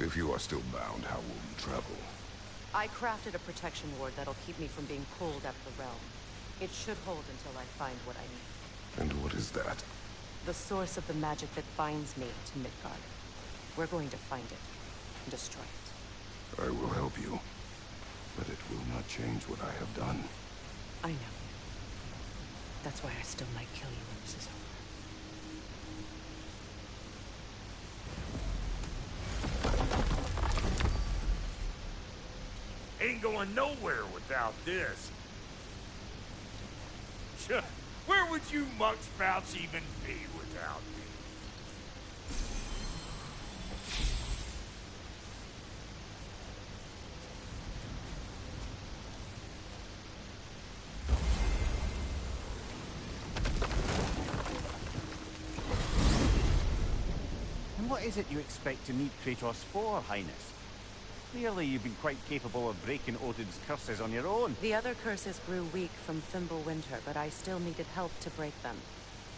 If you are still bound, how will you travel? I crafted a protection ward that'll keep me from being pulled out of the realm. It should hold until I find what I need. And what is that? The source of the magic that binds me to Midgard. We're going to find it and destroy it. I will help you. But it will not change what I have done. I know. That's why I still might kill you when this is over. Ain't going nowhere without this. Where would you muckspouts even be without me? And what is it you expect to need Kratos for, Highness? Clearly you've been quite capable of breaking Odin's curses on your own. The other curses grew weak from Fimbulwinter, but I still needed help to break them.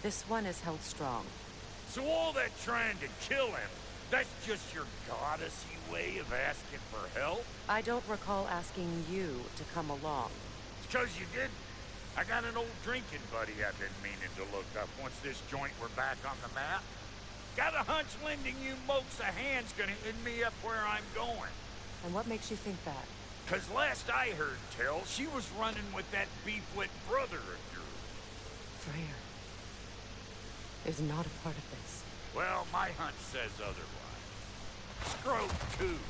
This one is held strong. So all that trying to kill him, that's just your goddessy way of asking for help? I don't recall asking you to come along. It's 'cause you didn't. I got an old drinking buddy I've been meaning to look up once this joint were back on the map. Got a hunch lending you mokes a hand's gonna end me up where I'm going. And what makes you think that? 'Cause last I heard tell, she was running with that beefwit brother of yours. Freyr is not a part of this. Well, my hunch says otherwise. Scrote, too.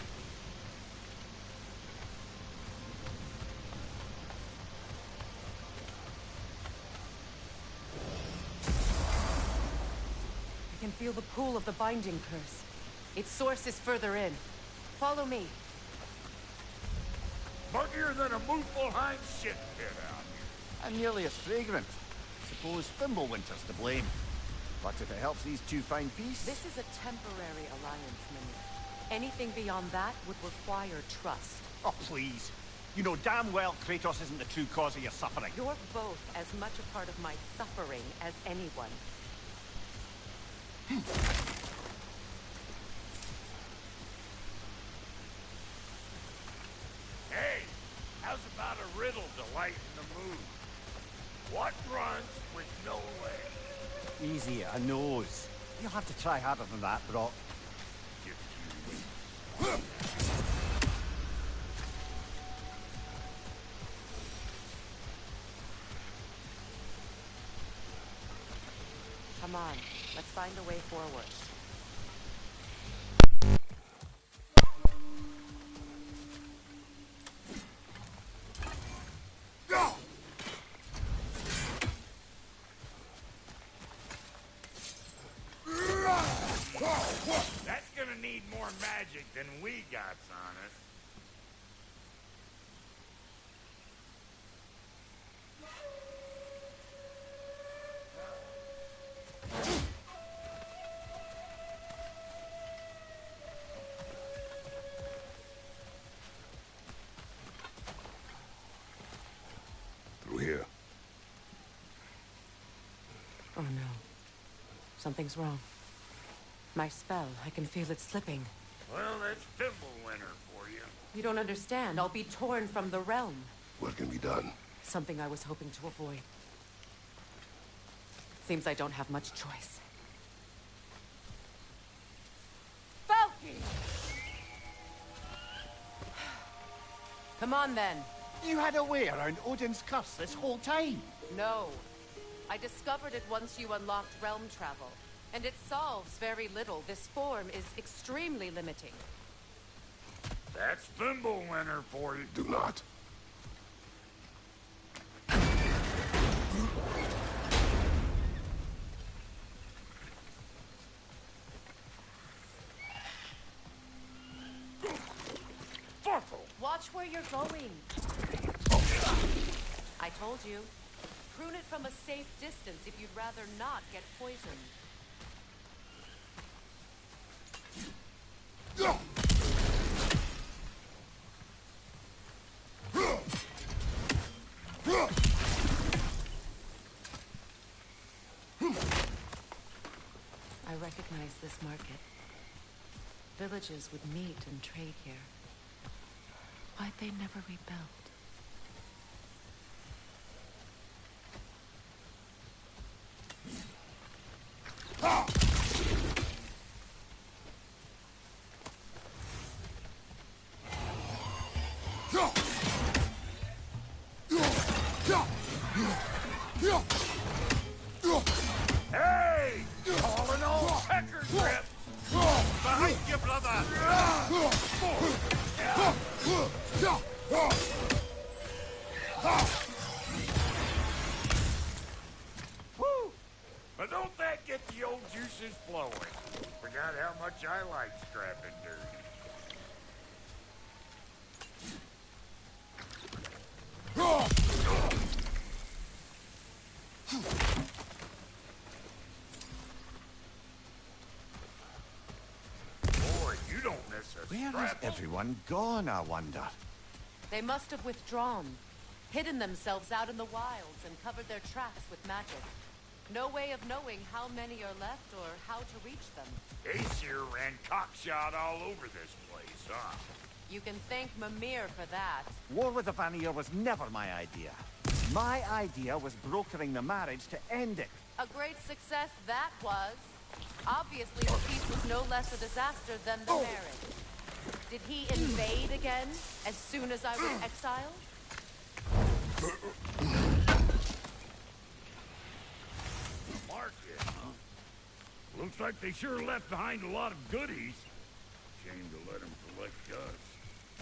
I can feel the pull of the binding curse. Its source is further in. Follow me. Muggier than a Muspelheim shit pit out here. And nearly as fragrant. Suppose Fimbulwinter's to blame. But if it helps these two find peace... This is a temporary alliance, Mimir. Anything beyond that would require trust. Oh, please. You know damn well Kratos isn't the true cause of your suffering. You're both as much a part of my suffering as anyone. Hey, how's about a riddle to lighten the mood? What runs with no legs? Easy, a nose. You'll have to try harder than that, Brock. Come on, let's find a way forward. That's gonna need more magic than we got on us. Through here. Oh no. Something's wrong. My spell, I can feel it slipping. Well, that's Fimbulwinter for you. You don't understand. I'll be torn from the realm. What can be done? Something I was hoping to avoid. Seems I don't have much choice. Falky! Come on, then. You had a way around Odin's curse this whole time. No. I discovered it once you unlocked realm travel. And it solves very little. This form is extremely limiting. That's Fimbulwinter for you. Do not. Watch where you're going. I told you. Prune it from a safe distance if you'd rather not get poisoned. I recognize this market. villages would meet and trade here. Why'd they never rebuild? Hey! Calling all pecker grip! Behind you, brother! Woo! But don't that get the old juices flowing? Forgot how much I like scrapping dirt. Boy, you don't miss a Where has scrap. everyone gone, I wonder? They must have withdrawn, hidden themselves out in the wilds, and covered their tracks with magic. No way of knowing how many are left or how to reach them. Aesir ran cockshot all over this place, huh? You can thank Mimir for that. War with the Vanir was never my idea. My idea was brokering the marriage to end it. A great success that was. Obviously, the peace was no less a disaster than the marriage. Did he invade again, as soon as I was exiled? Market, huh? Looks like they sure left behind a lot of goodies. Shame to let them collect us.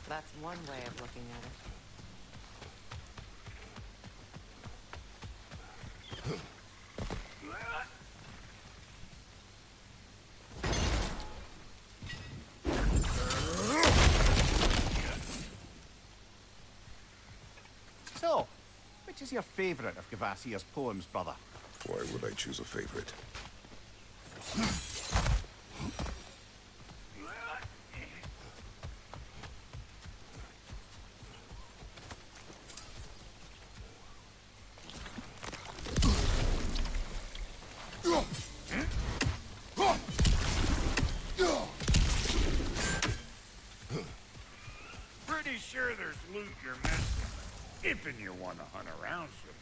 That's one way of looking at it. So, which is your favourite of Gavasir's poems, brother? Why would I choose a favorite? Pretty sure there's loot you're missing. If and you want to hunt around some.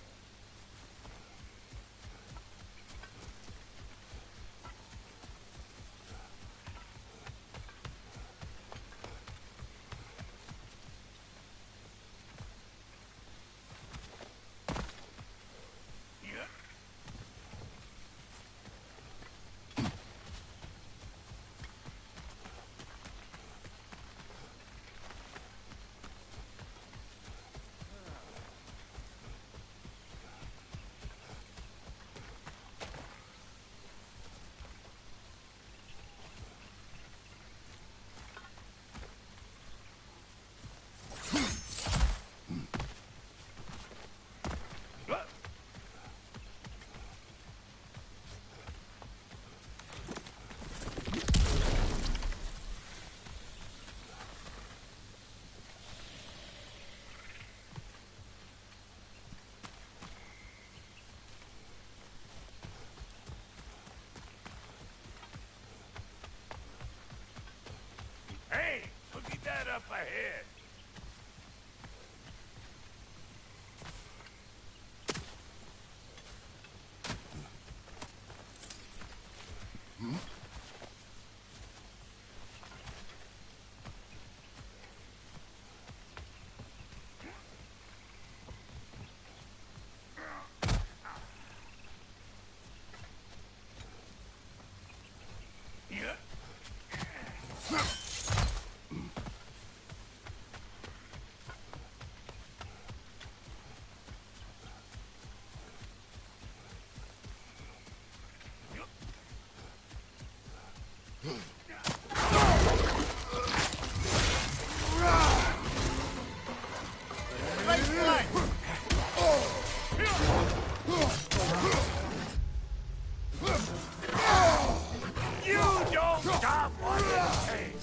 Hey, look at that up ahead. You don't stop what it takes.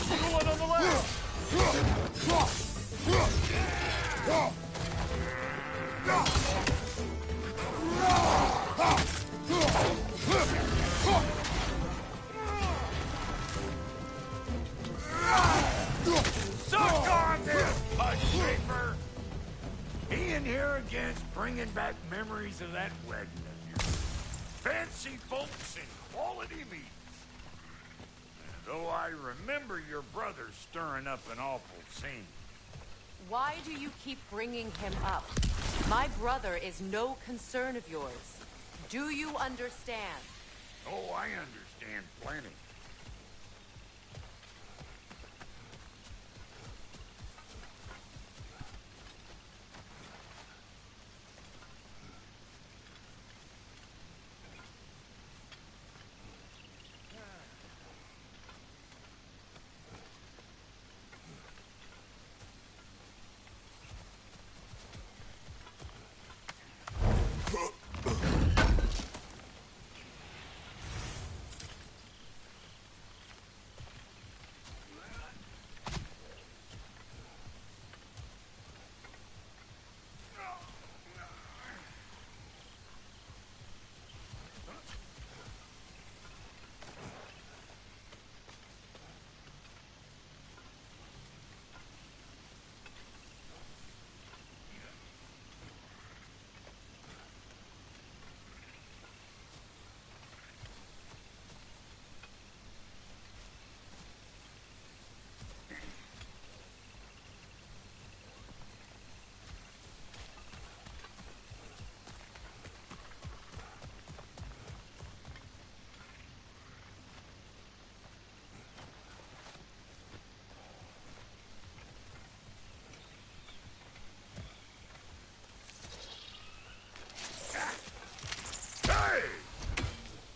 The one on the left. against bringing back memories of that wedding of yours. Fancy folks and quality meats. Though I remember your brother stirring up an awful scene. Why do you keep bringing him up? My brother is no concern of yours. Do you understand? Oh, I understand plenty.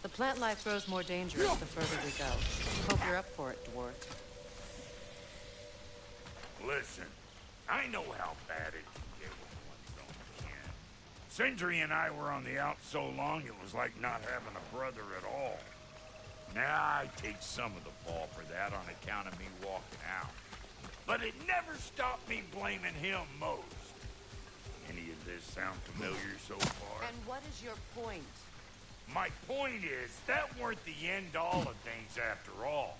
The plant life grows more dangerous the further we go. Hope you're up for it, dwarf. Listen, I know how bad it can get with one's own kin. Sindri and I were on the out so long it was like not having a brother at all. Now I take some of the fall for that on account of me walking out. But it never stopped me blaming him most. Any of this sound familiar so far? And what is your point? My point is, that weren't the end-all of things after all.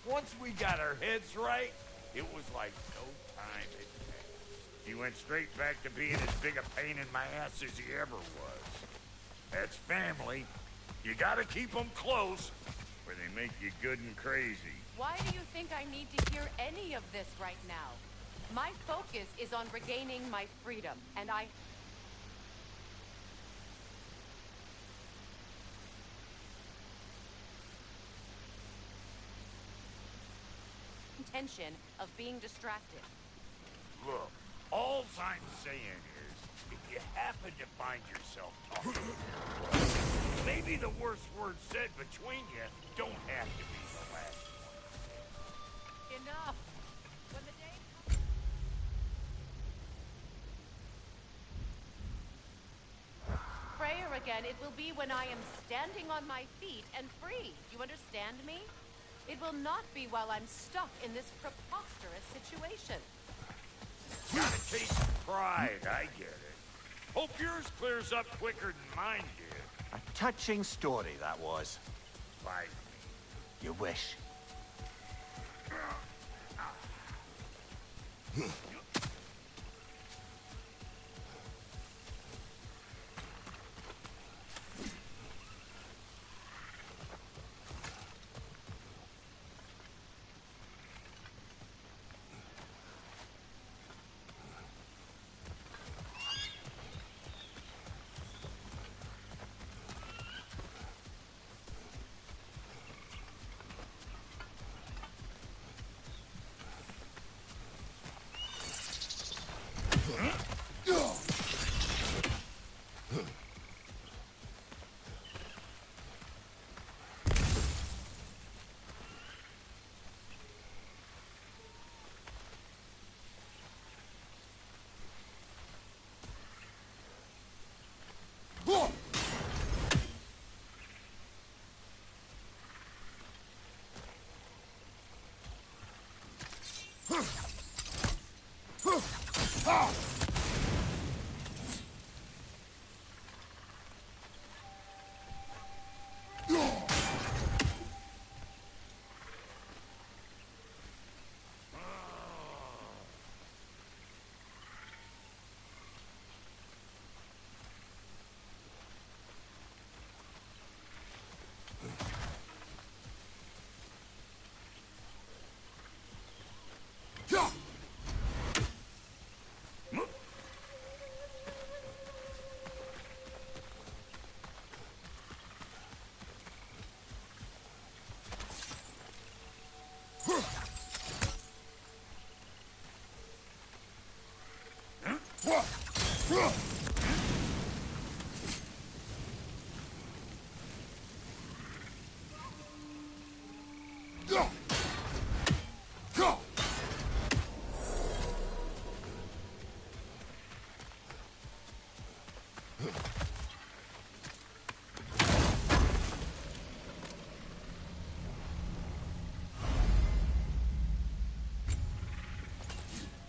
Once we got our heads right, it was like no time had passed. He went straight back to being as big a pain in my ass as he ever was. That's family. You gotta keep them close, or they make you good and crazy. Why do you think I need to hear any of this right now? My focus is on regaining my freedom, and intention of being distracted. Look, all I'm saying is, if you happen to find yourself talking, maybe the worst words said between you don't have to be the last one. Enough! When the day comes... Prayer again, it will be when I am standing on my feet and free. You understand me? It will not be while I'm stuck in this preposterous situation. Got a case of pride, I get it. Hope yours clears up quicker than mine did. A touching story, that was. By You wish.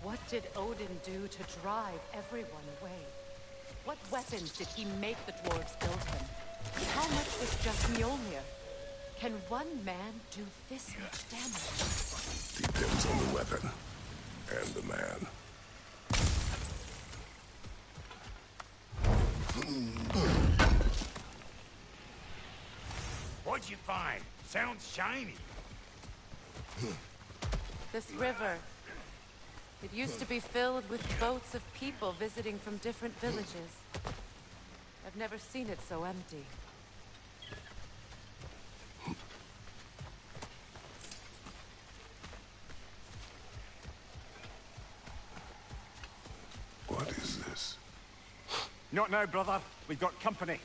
What did Odin do to drive everyone away? What weapons did he make the dwarves build him? How much was just Mjolnir? Can one man do this much damage? Depends on the weapon. And the man. What'd you find? Sounds shiny. This river. It used to be filled with boats of people visiting from different villages. I've never seen it so empty. What is this? Not now, brother. We've got company.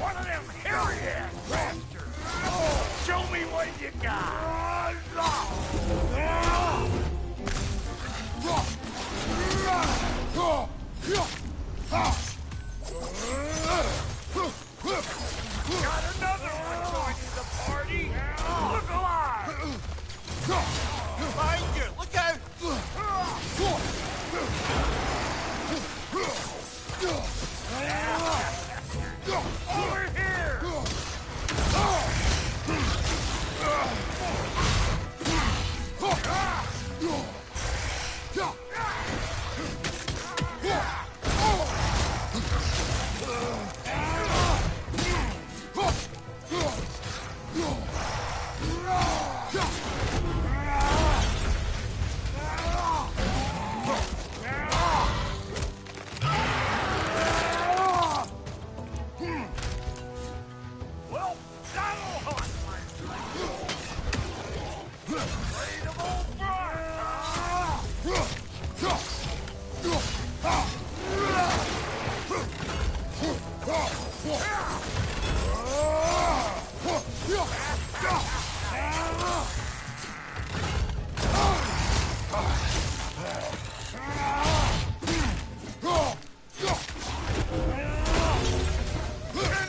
One of them hairy-ass bastards! Show me what you got! Got another one joining the party! Look alive! Behind you! Look out! Over here! Well, that'll hunt, my friend. Afraid of old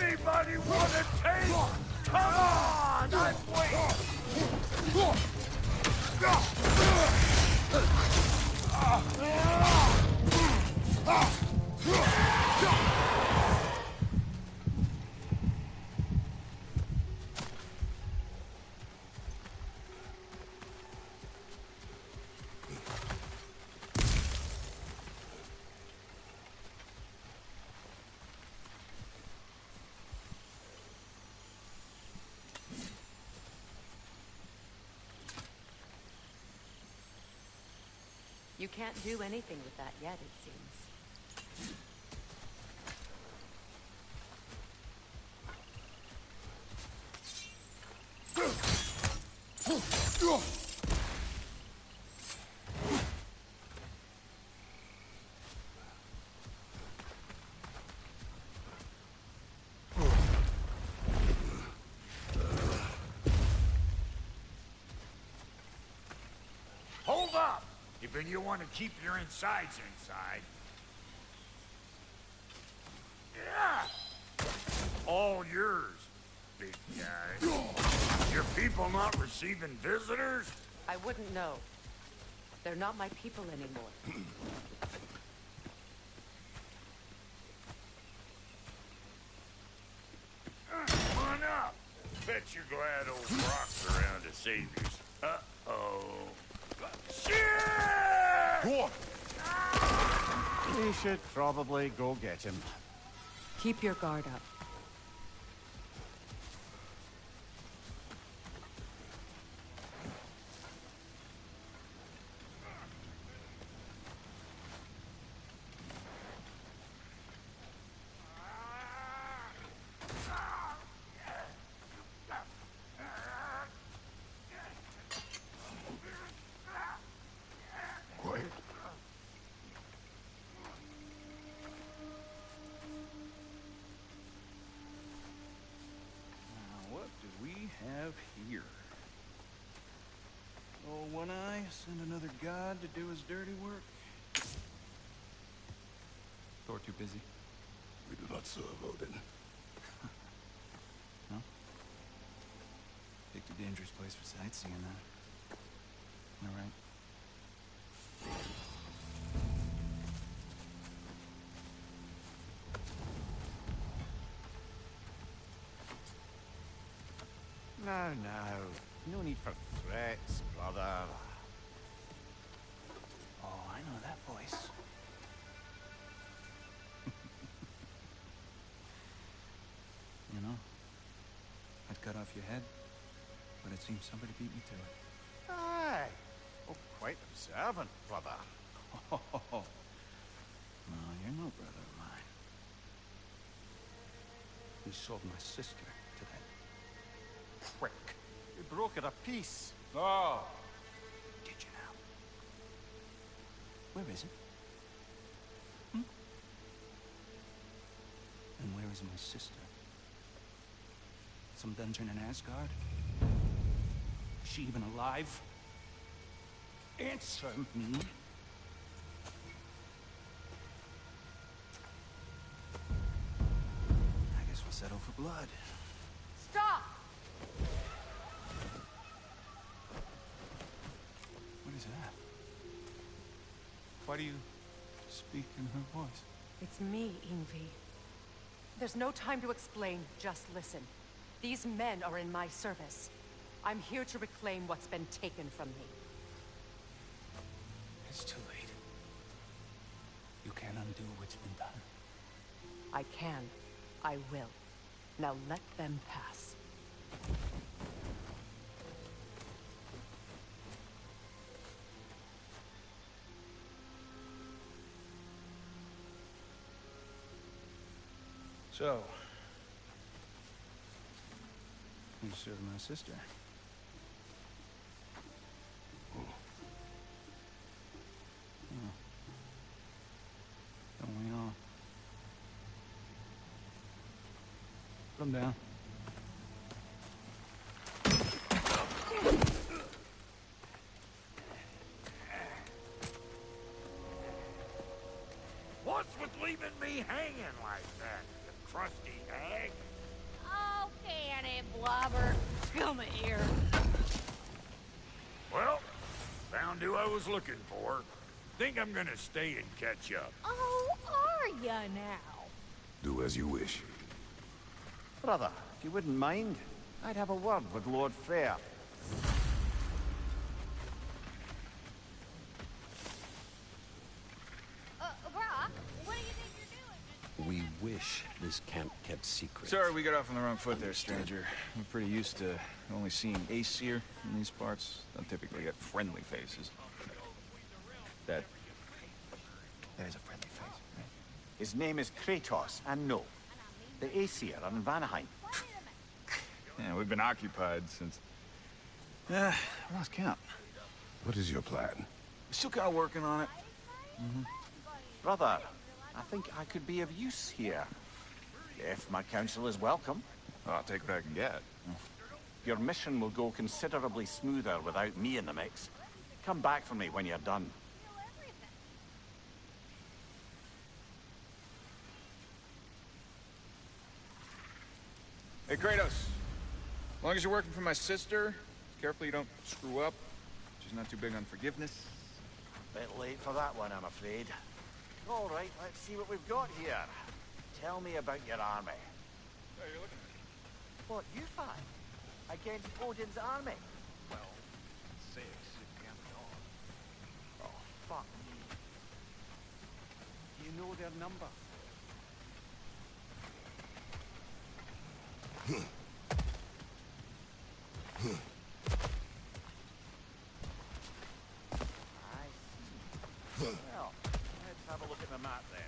Anybody want a taste? Come on, I'm waiting. You can't do anything with that yet, it seems. Hold up! If you want to keep your insides inside. Yeah! All yours, big guy. Your people not receiving visitors? I wouldn't know. They're not my people anymore. Come on up. Bet you're glad old Brock's around to save you. Uh-oh. Shit! Go on! We should probably go get him. Keep your guard up. Quiet. we have here? Oh, One Eye, send another god to do his dirty work. Thor too busy? We do not serve Odin. No? Picked a dangerous place for sightseeing, then. All right. No need for threats, brother. Oh, I know that voice. You know, I'd cut off your head, but it seems somebody beat me to it. Aye. Oh, quite observant, brother. Oh, no, you're no brother of mine. You sold my sister to that prick. You broke her a piece. Oh! Did you now? Where is it? And where is my sister? Some dungeon in Asgard? Is she even alive? Answer me. I guess we'll settle for blood. Stop! What is that? Why do you speak in her voice? It's me, Ingvi. There's no time to explain, just listen. These men are in my service. I'm here to reclaim what's been taken from me. It's too late. You can't undo what's been done. I can. I will. Now let them pass. So, you served my sister. Don't we all? Put him down. What's with leaving me hanging like that, you crusty hag? Oh, can it, Blobber? Come here. Well, found who I was looking for. Think I'm gonna stay and catch up. Oh, are ya now? Do as you wish. Brother, if you wouldn't mind, I'd have a word with Lord Freyr. Brock, what do you think you're doing? We wish this camp kept secret. Sorry, we got off on the wrong foot there, stranger. We're pretty used to only seeing Aesir in these parts. Don't typically get friendly faces. That is a friendly face, right? His name is Kratos, and no, the Aesir are in Vanaheim. Yeah, we've been occupied since... I lost count. What is your plan? We're still kind of working on it. Brother, I think I could be of use here. If my counsel is welcome. I'll take what I can get. Your mission will go considerably smoother without me in the mix. Come back for me when you're done. Hey, Kratos. As long as you're working for my sister, careful you don't screw up. She's not too big on forgiveness. Bit late for that one, I'm afraid. All right, let's see what we've got here. Tell me about your army. Oh, you're looking at What, you fight? Against Odin's army? Well, 6 if you count the dog. Oh, fuck me. You know their number. I see. Well, let's have a look at the map then.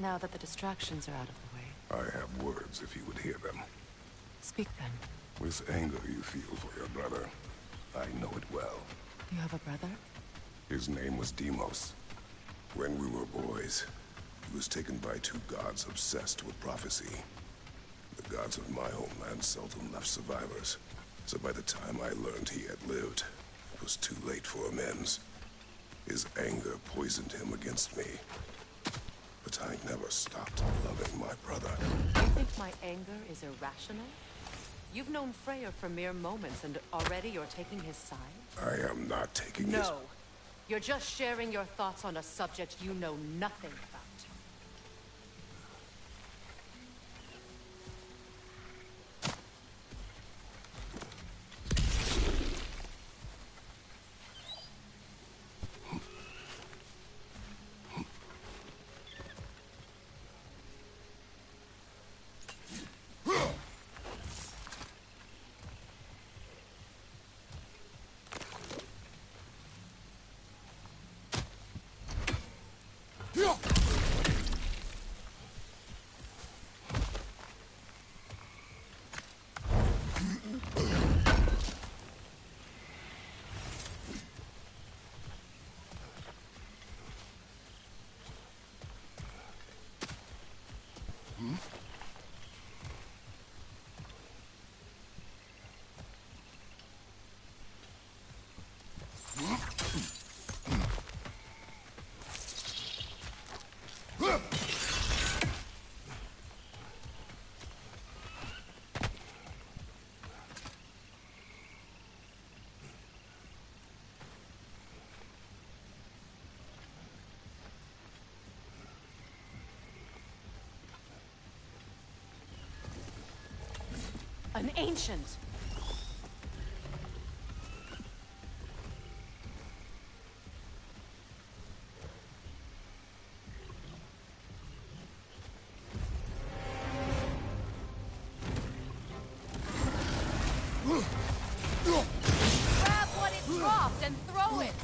Now that the distractions are out of the way. I have words if you would hear them. Speak then. This anger you feel for your brother, I know it well. You have a brother? His name was Deimos. When we were boys, he was taken by two gods obsessed with prophecy. The gods of my homeland seldom left survivors, so by the time I learned he had lived, it was too late for amends. His anger poisoned him against me. But I never stopped loving my brother. You think my anger is irrational? You've known Freyr for mere moments, and already you're taking his side? I am not taking his... No. You're just sharing your thoughts on a subject you know nothing about. An ancient! Grab what it dropped and throw it!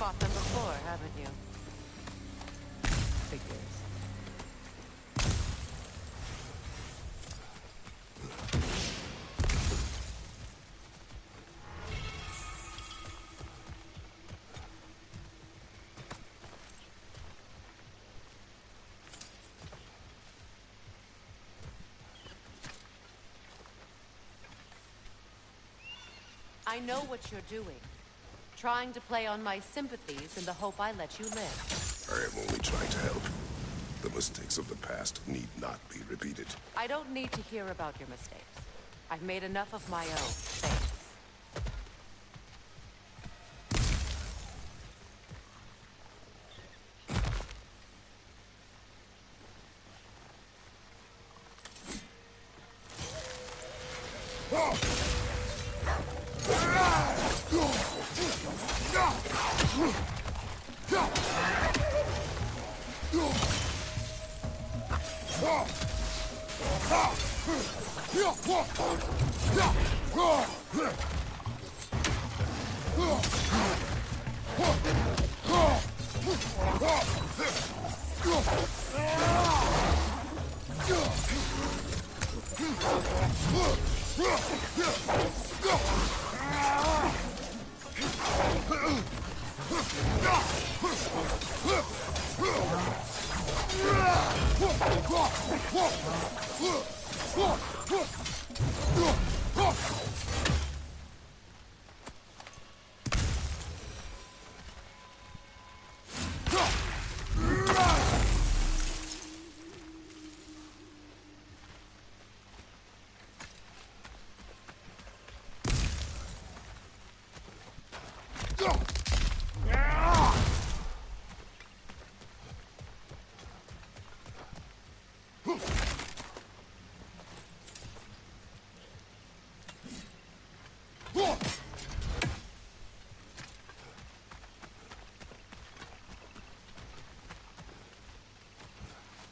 Fought them before, haven't you? Figures. I know what you're doing. Trying to play on my sympathies in the hope I let you live. I am only trying to help. The mistakes of the past need not be repeated. I don't need to hear about your mistakes. I've made enough of my own. Thanks.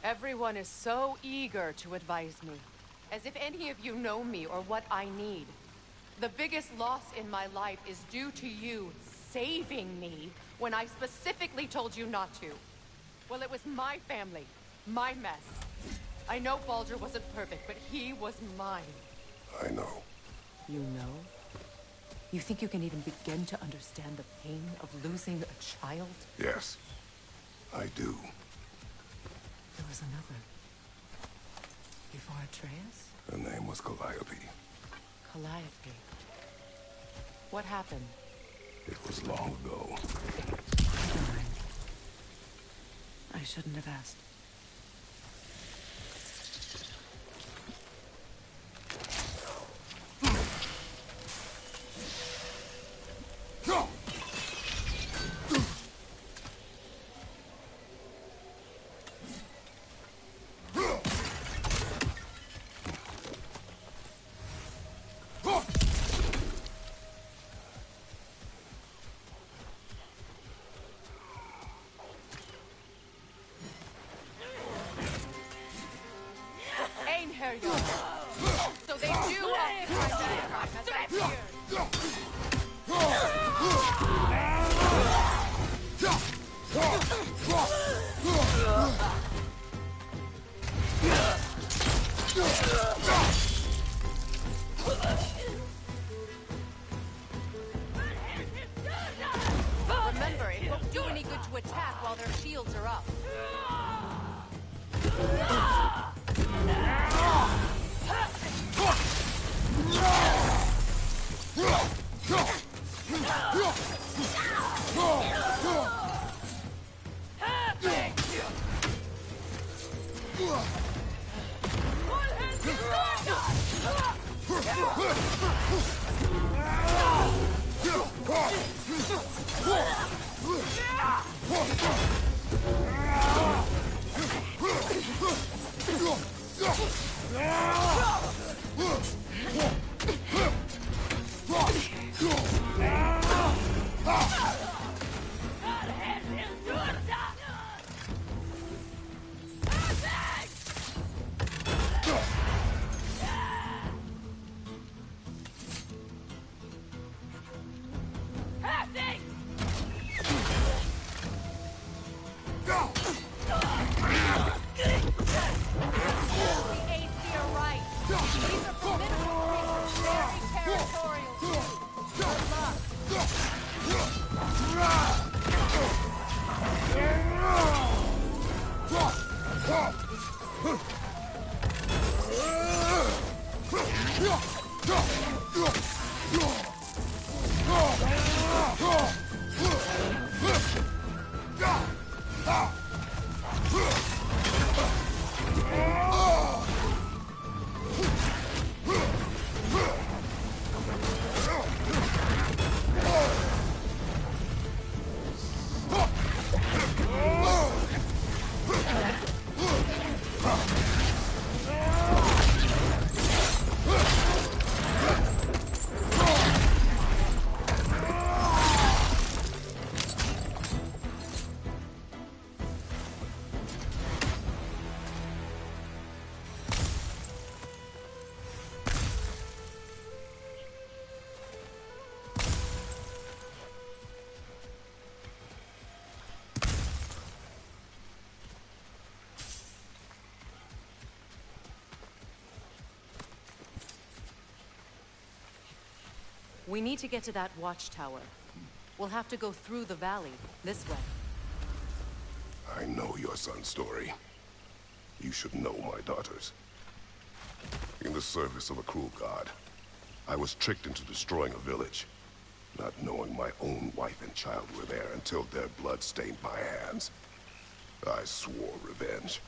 Everyone is so eager to advise me, as if any of you know me or what I need. The biggest loss in my life is due to you saving me when I specifically told you not to. Well, it was my family, my mess. I know Baldur wasn't perfect, but he was mine. I know. You know? You think you can even begin to understand the pain of losing a child? Yes, I do. There was another. Before Atreus? Her name was Calliope. Calliope. What happened? It was long ago. Never mind. I shouldn't have asked. We need to get to that watchtower. We'll have to go through the valley, this way. I know your son's story. You should know my daughter's. In the service of a cruel god, I was tricked into destroying a village, not knowing my own wife and child were there until their blood stained my hands. I swore revenge.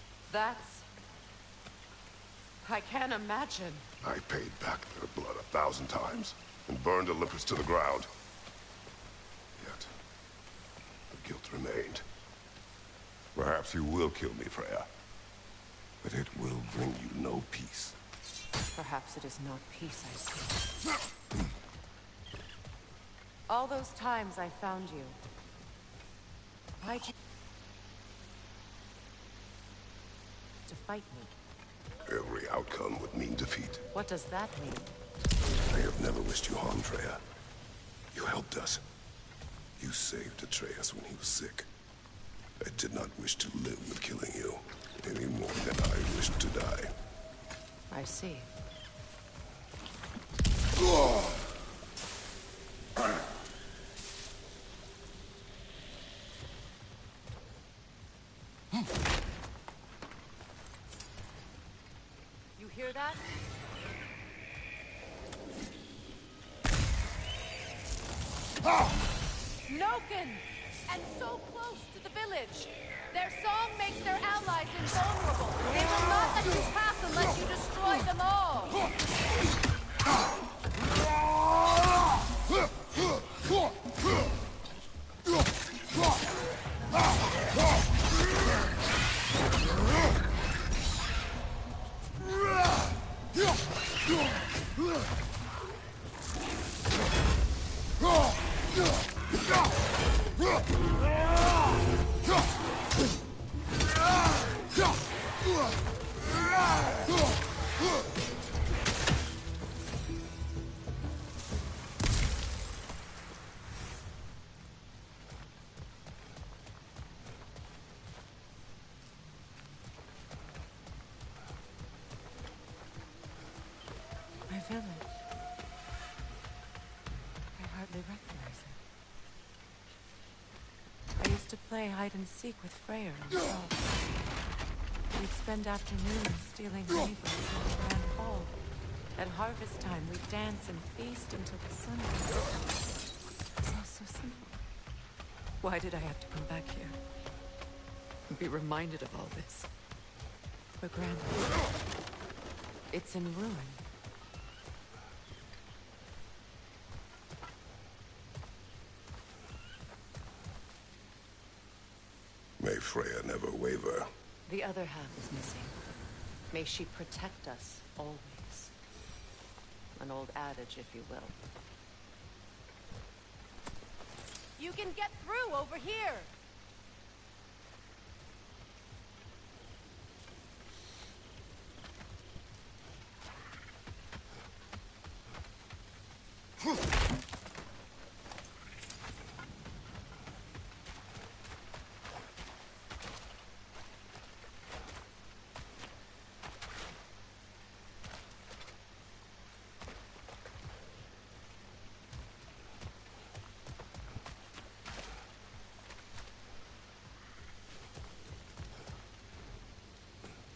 I can't imagine. I paid back their blood 1,000 times, and burned Olympus to the ground. Yet, the guilt remained. Perhaps you will kill me, Freya. But it will bring you no peace. Perhaps it is not peace I seek. All those times I found you. Why'd you... to fight me? Every outcome would mean defeat. What does that mean? I have never wished you harm, Freya. You helped us. You saved Atreus when he was sick. I did not wish to live with killing you, any more than I wished to die. I see. You hear that? Noken! And so close to the village! Their song makes their allies invulnerable! They will not let you pass unless you destroy them all! My village. I hardly recognize it. I used to play hide and seek with Freya and Paul. We'd spend afternoons stealing honey from the grand hall. At harvest time, we'd dance and feast until the sun rose. It's all so simple. Why did I have to come back here? And be reminded of all this? The grand hall. It's in ruin. Freya never waver. The other half is missing. May she protect us always. An old adage, if you will. You can get through over here!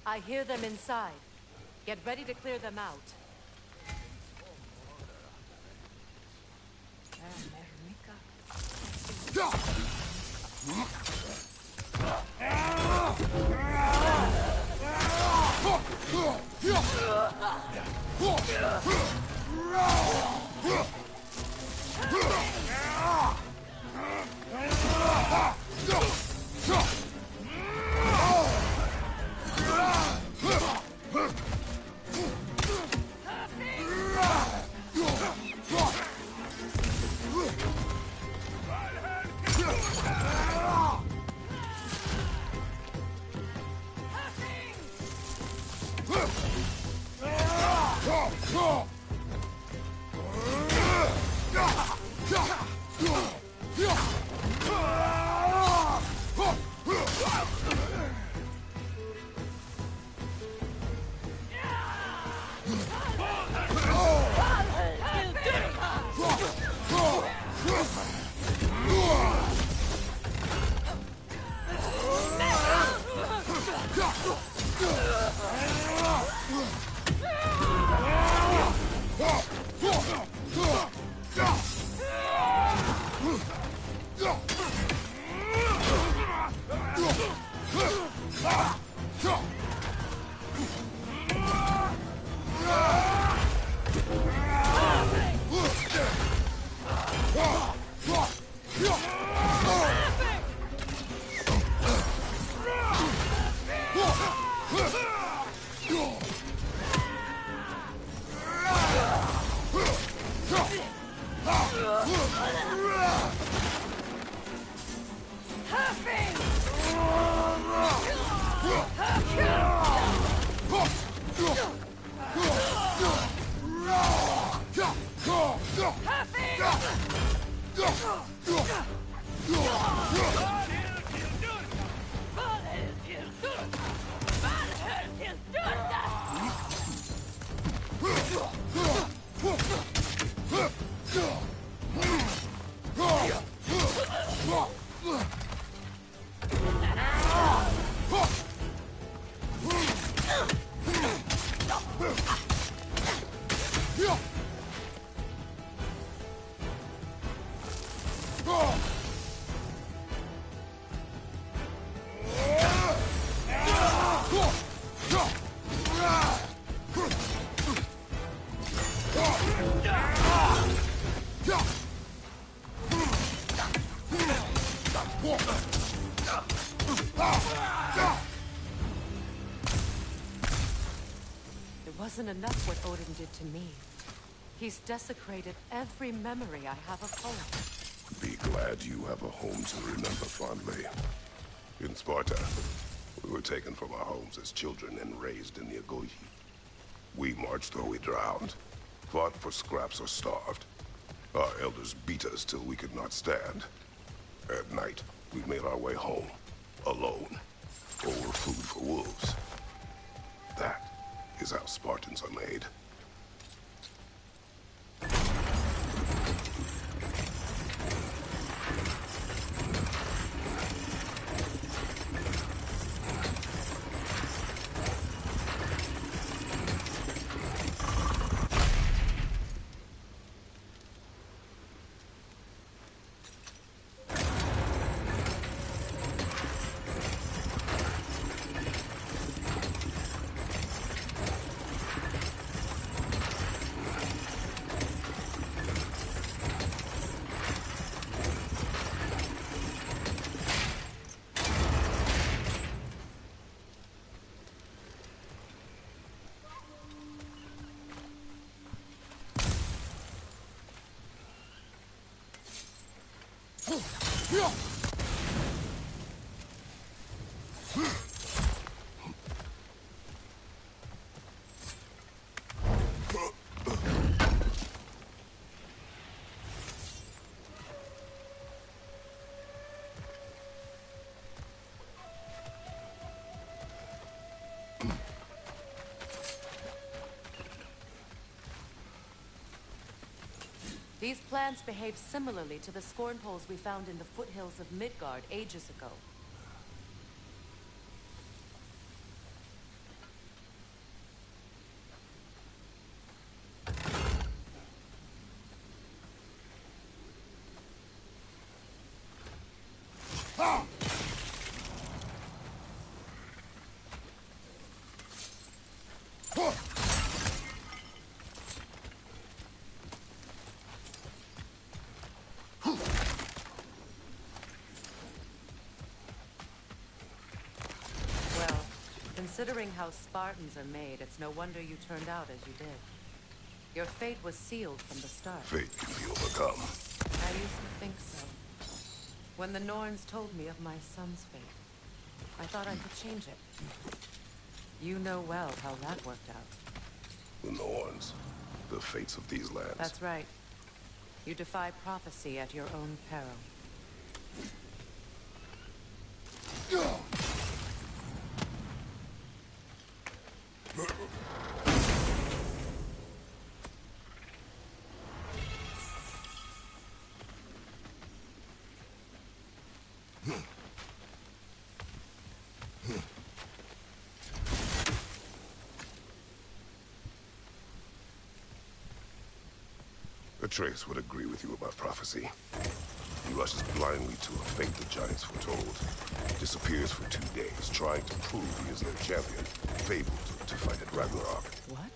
I hear them inside. Get ready to clear them out. Wasn't enough what Odin did to me. He's desecrated every memory I have of home. Be glad you have a home to remember fondly. In Sparta, we were taken from our homes as children and raised in the Agoge. We marched or we drowned, fought for scraps or starved. Our elders beat us till we could not stand. At night, we made our way home, alone, or were food for wolves. That is how Spartans are made. These plants behave similarly to the scorn poles we found in the foothills of Midgard ages ago. Considering how Spartans are made, it's no wonder you turned out as you did. Your fate was sealed from the start. Fate can be overcome. I used to think so. When the Norns told me of my son's fate, I thought I could change it. You know well how that worked out. The Norns. The fates of these lands. That's right. You defy prophecy at your own peril. Atreus would agree with you about prophecy. He rushes blindly to a fate the giants foretold. Disappears for 2 days, trying to prove he is their champion, fabled to fight at Ragnarok. What?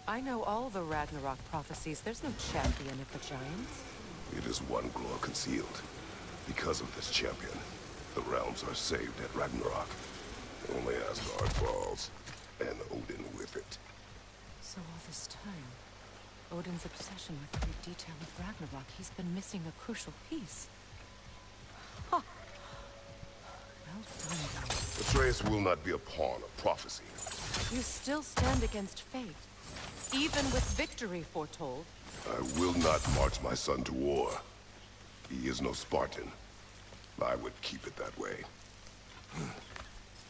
I know all the Ragnarok prophecies. There's no champion of the giants. It is one glow concealed. Because of this champion, the realms are saved at Ragnarok. Only Asgard falls, and Odin with it. So all this time, Odin's obsession with every detail of Ragnarok, he's been missing a crucial piece. Huh. Well done, then. Atreus will not be a pawn of prophecy. You still stand against fate, even with victory foretold. I will not march my son to war. He is no Spartan. I would keep it that way.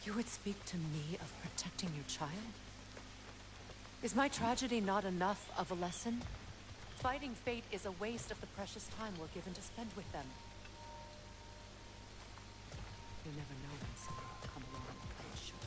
You would speak to me of protecting your child? Is my tragedy not enough of a lesson? Fighting fate is a waste of the precious time we're given to spend with them. You never know when someone will come along and cut it short.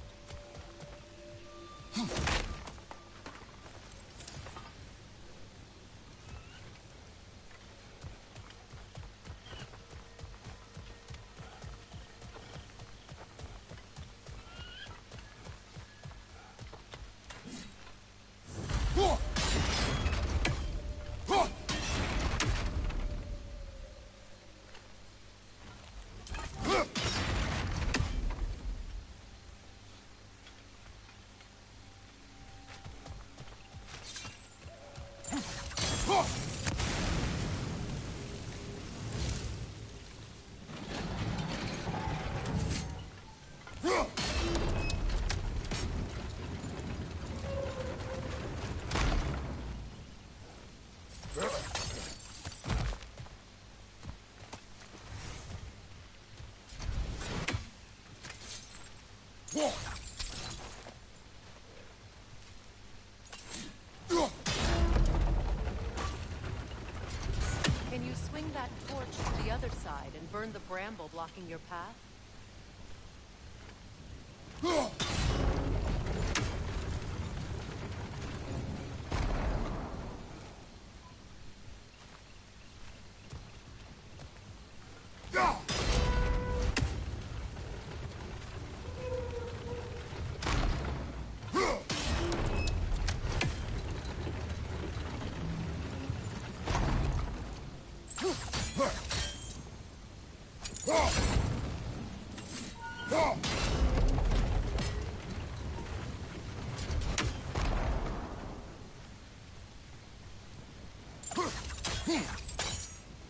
Can you swing that torch to the other side and burn the bramble blocking your path?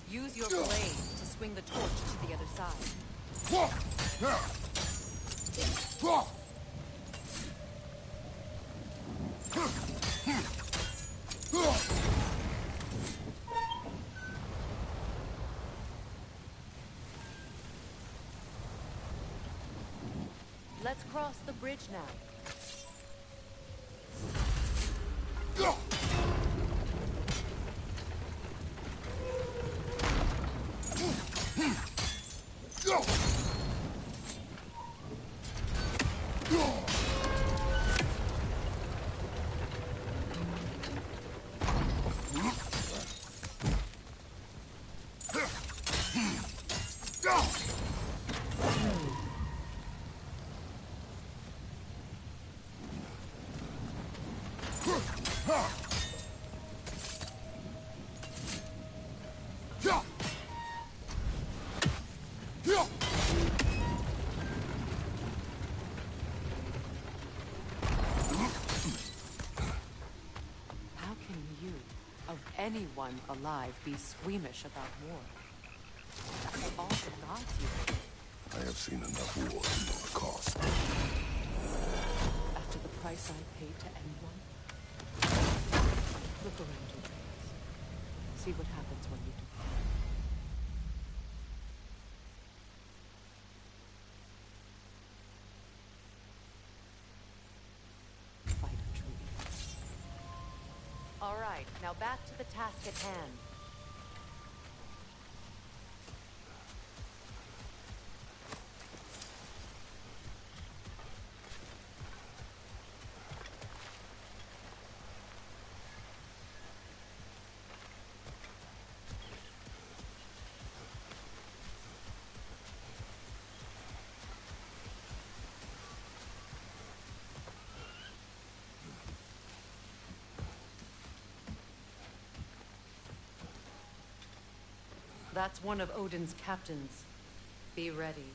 Use your blade to swing the torch to the other side. Let's cross the bridge now. of anyone alive be squeamish about war. All the gods here. I have seen enough wars to know the cost. After the price I paid to end one, look around you, Reyes. See what happens when you do. Fight a treaty. All right, now back to the task at hand. That's one of Odin's captains. Be ready.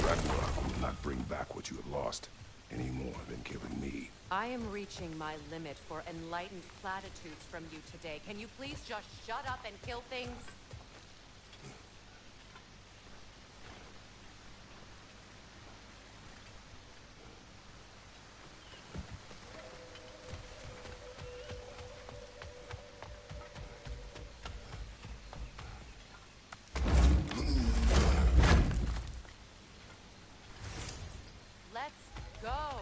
Ragnarok will not bring back what you have lost, any more than killing me. I am reaching my limit for enlightened platitudes from you today. Can you please just shut up and kill things? Let's go.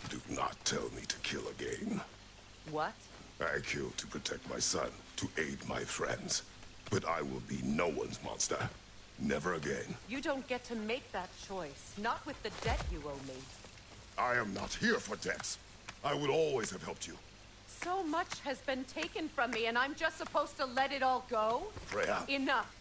Do not tell me to kill again. What? I killed to protect my son, to aid my friends. But I will be no one's monster. Never again. You don't get to make that choice. Not with the debt you owe me. I am not here for debts. I would always have helped you. So much has been taken from me, and I'm just supposed to let it all go? Freya. Enough.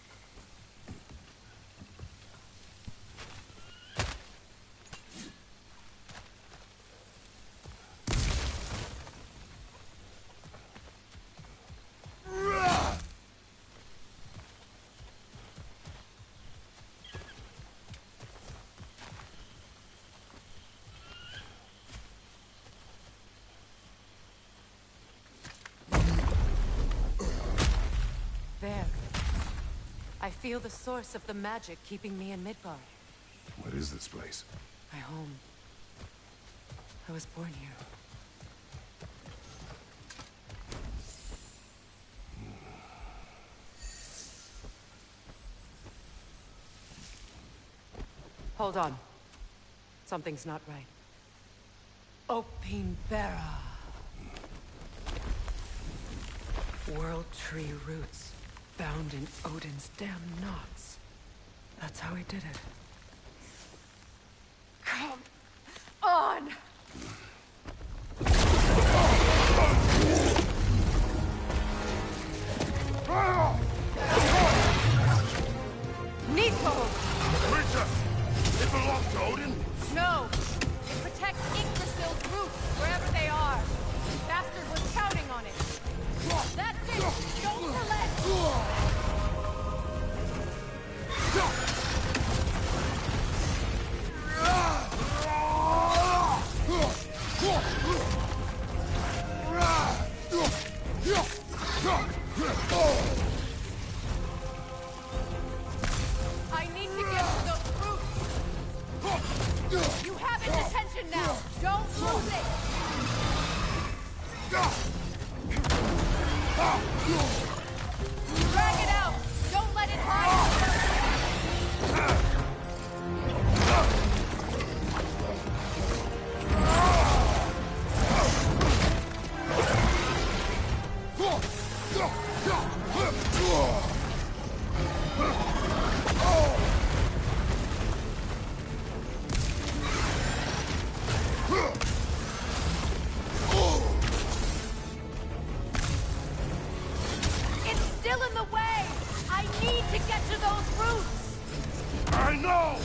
There. I feel the source of the magic keeping me in Midgard. What is this place? My home. I was born here. Hold on. Something's not right. Opinbera. World tree roots. Bound in Odin's damn knots. That's how he did it. Come on! Nico! Princess! It belongs to Odin? No! It protects Yggdrasil's roots, wherever they are. Bastard was counting on it. That's it! Don't relent! I need to get to those roots! You have its attention now! Don't lose it! Drag it out! Don't let it hide! It's still in the way! I need to get to those roots! I know!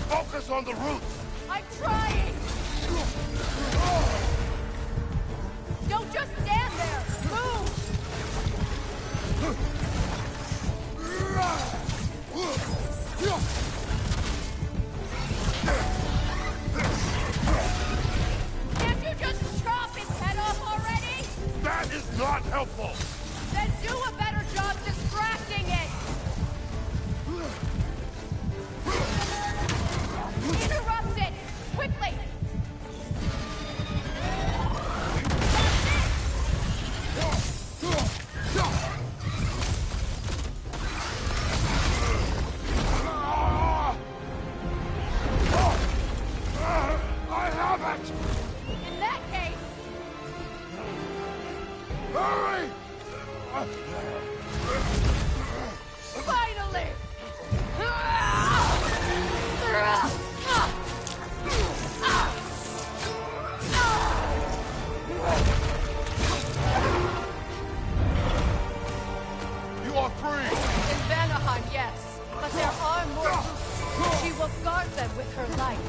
Focus on the root! I'm trying! Don't just stand there! Move! Can't you just chop his head off already? That is not helpful! Then do a better job distracting it! Interrupt it! Quickly! I have it! In that case, Hurry! finally! You are free! In Vanaheim, yes. But there are more. She will guard them with her life.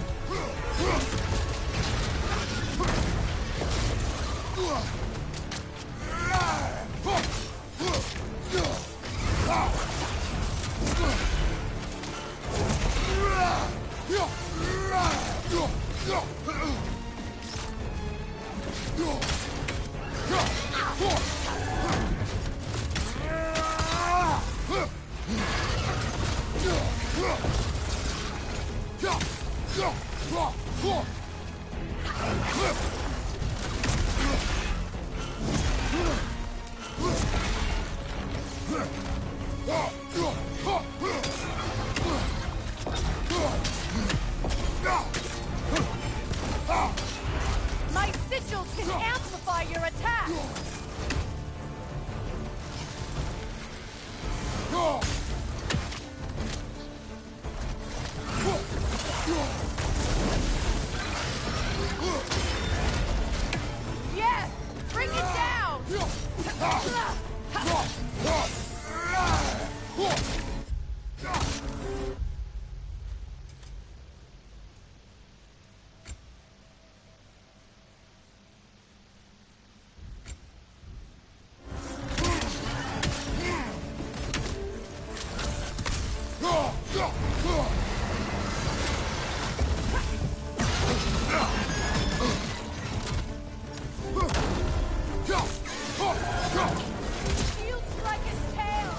My sigils can amplify your attack! Yes! Bring it down! Shield strike his tail!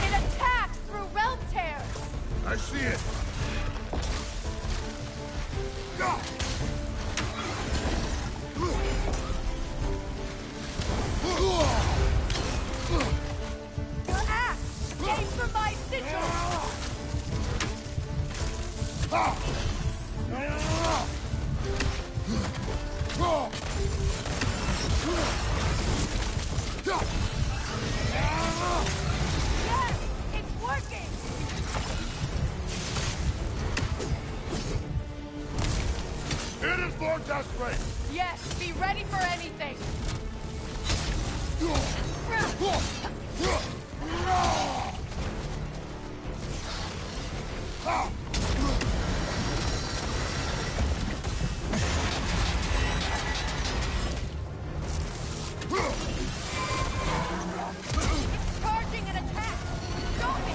It attacks through realm tears! I see it! Your axe! Aim for my sigil! Yes! It's working! It is more desperate! Yes, be ready for anything! Charging an attack! Stop it!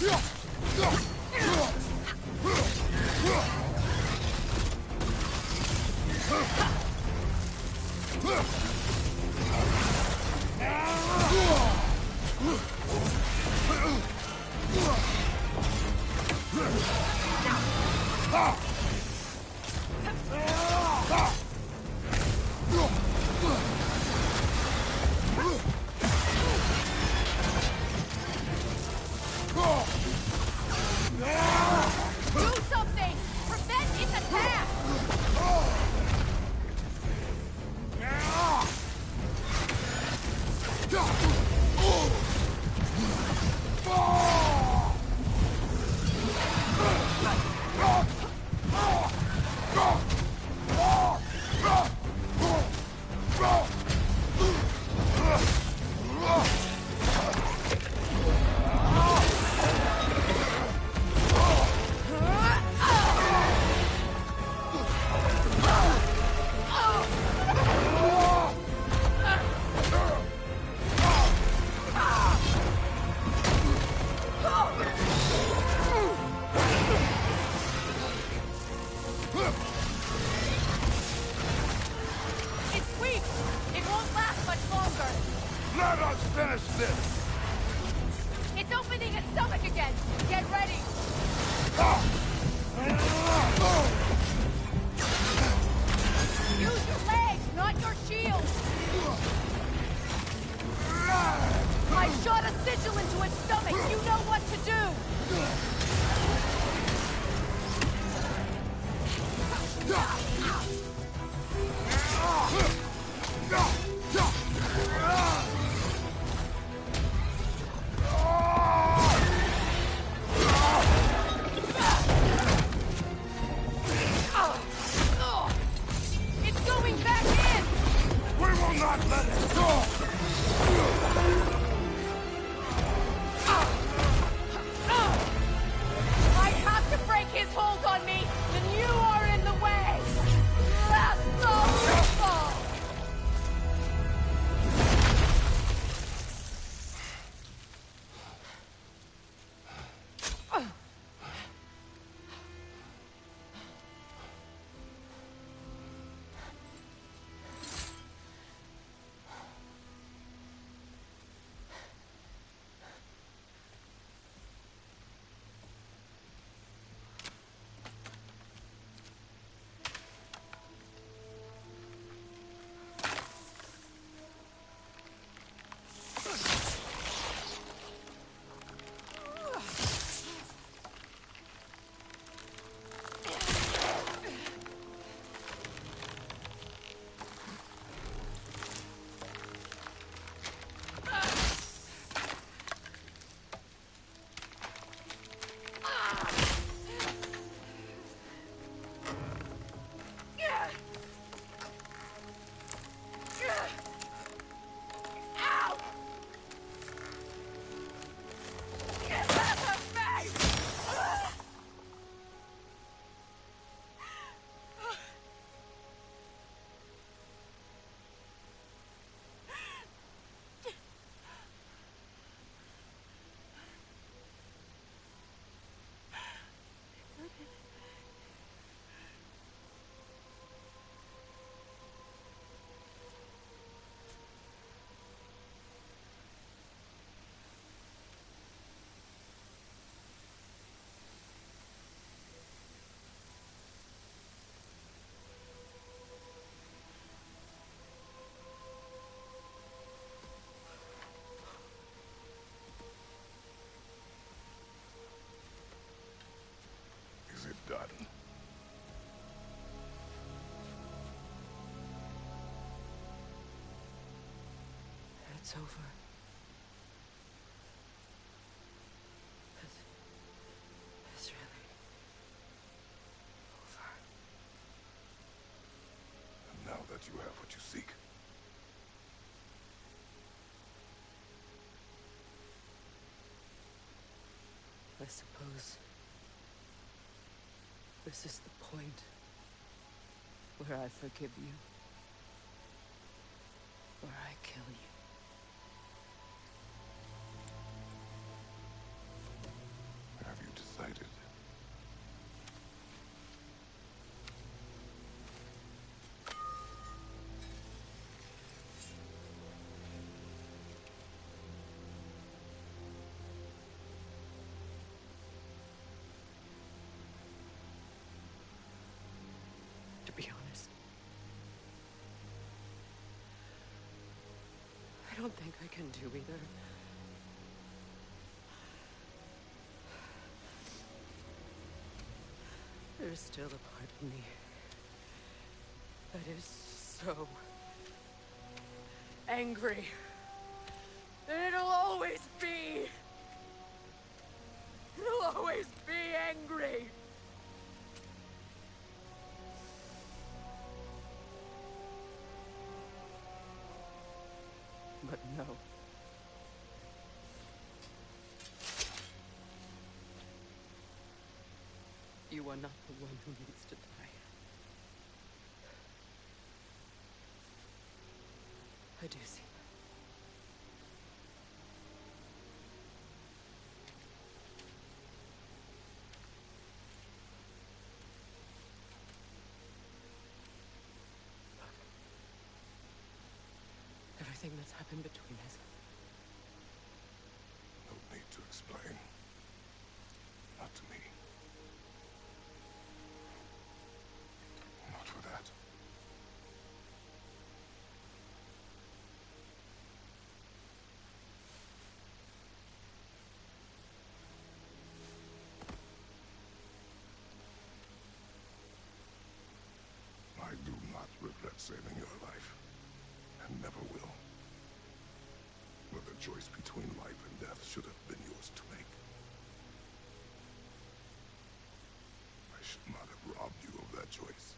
Do something! Prevent its attack! It's weak! It won't last much longer! Let us finish this! It's opening its stomach again! Get ready! Use your legs, not your shield! I shot a sigil into its stomach! You know what to do! It's going back in! We will not let it go! I have to break his hold on me, and you are in the way! That's so beautiful! Ow! Get back off me! Is it done? It's over. It's really over. And now that you have what you seek, I suppose this is the point where I forgive you, where I kill you. don't think I can do either. There's still a part of me that is so angry that it'll always be. It'll always be angry. But no. You are not the one who needs to die. I do see that. Everything that's happened between us. No need to explain. Not to me. Not for that. I do not regret saving your life, and never will. But the choice between life and death should have been yours to make. I should not have robbed you of that choice.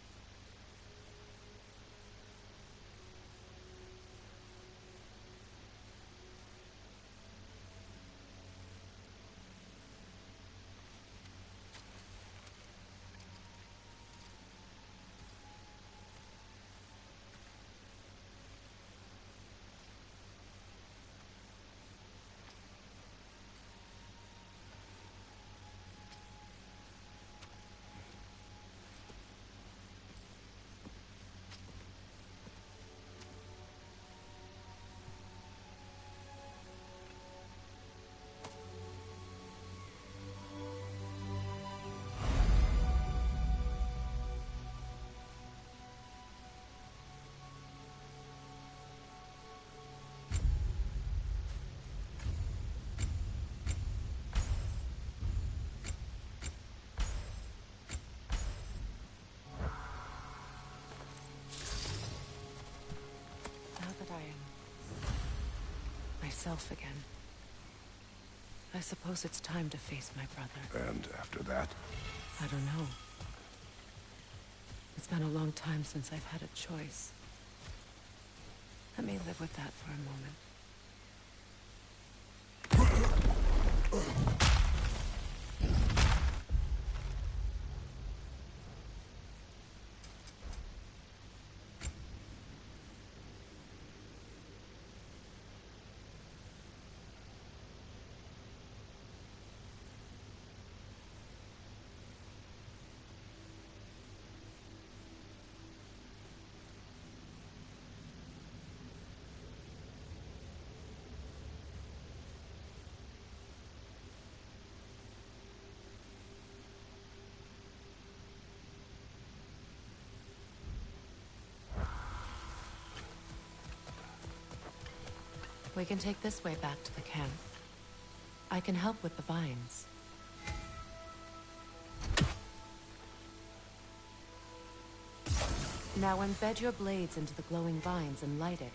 Myself again. I suppose it's time to face my brother. And after that? I don't know. It's been a long time since I've had a choice. Let me live with that for a moment. We can take this way back to the camp. I can help with the vines. Now embed your blades into the glowing vines and light it.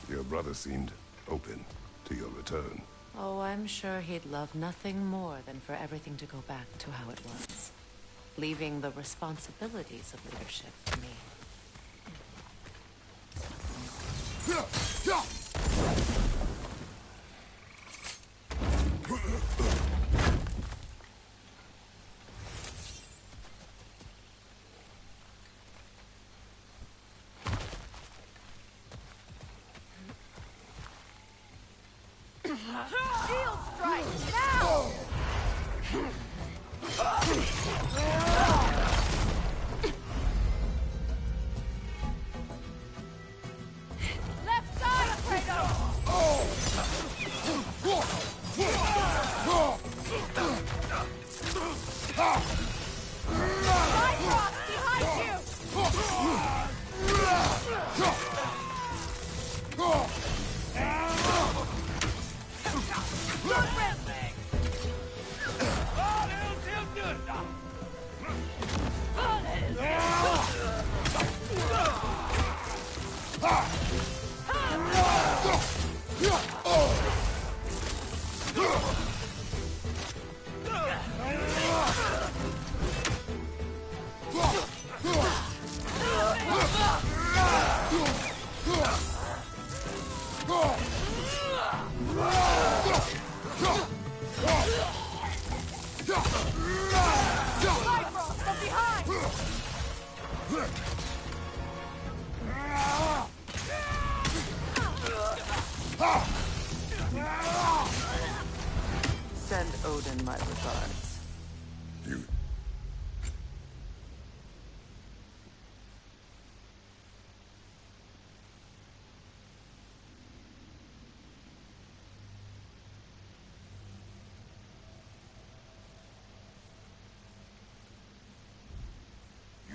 Your brother seemed open to your return. Oh, I'm sure he'd love nothing more than for everything to go back to how it was. Leaving the responsibilities of leadership to me. Shield strike now! Left side, Kratos! Bifrost behind you! Bifrost, from behind! Send Odin my regards. You...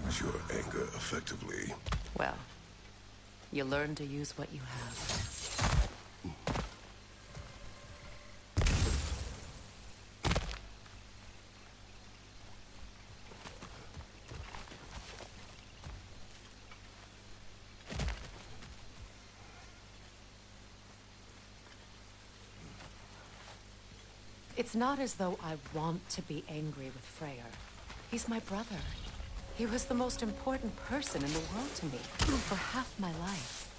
Use your anger effectively. Well, you learn to use what you have. It's not as though I want to be angry with Freyr. He's my brother. He was the most important person in the world to me for half my life.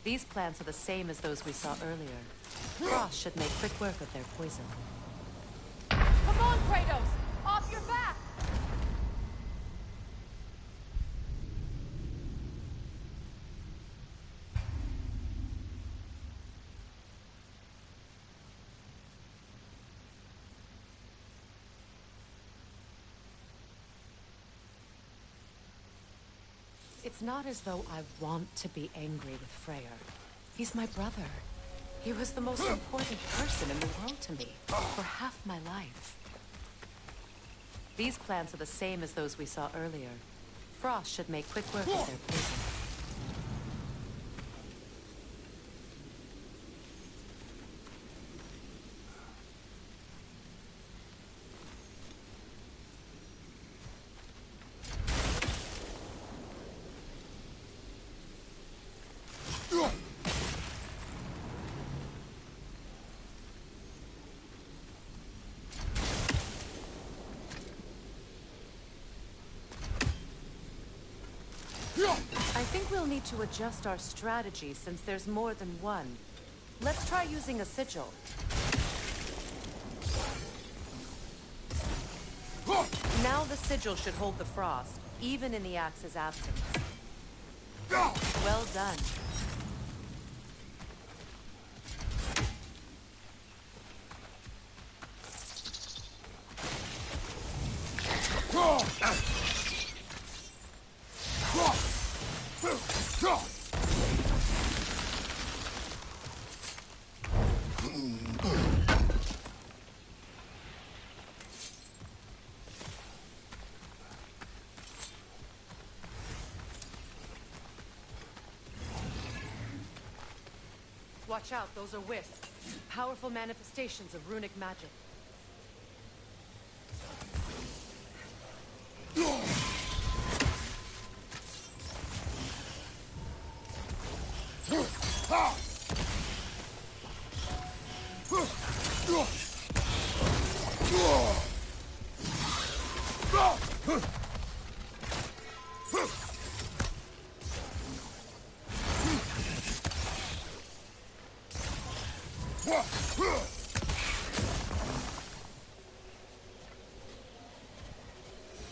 These plants are the same as those we saw earlier. Frost should make quick work of their poison. Come on, Kratos! Off your back! It's not as though I want to be angry with Freyr. He's my brother. He was the most important person in the world to me for half my life. These plants are the same as those we saw earlier. Frost should make quick work of their poison. I think we'll need to adjust our strategy since there's more than one. Let's try using a sigil. Now the sigil should hold the frost, even in the axe's absence. Well done. Watch out, those are wisps. Powerful manifestations of runic magic.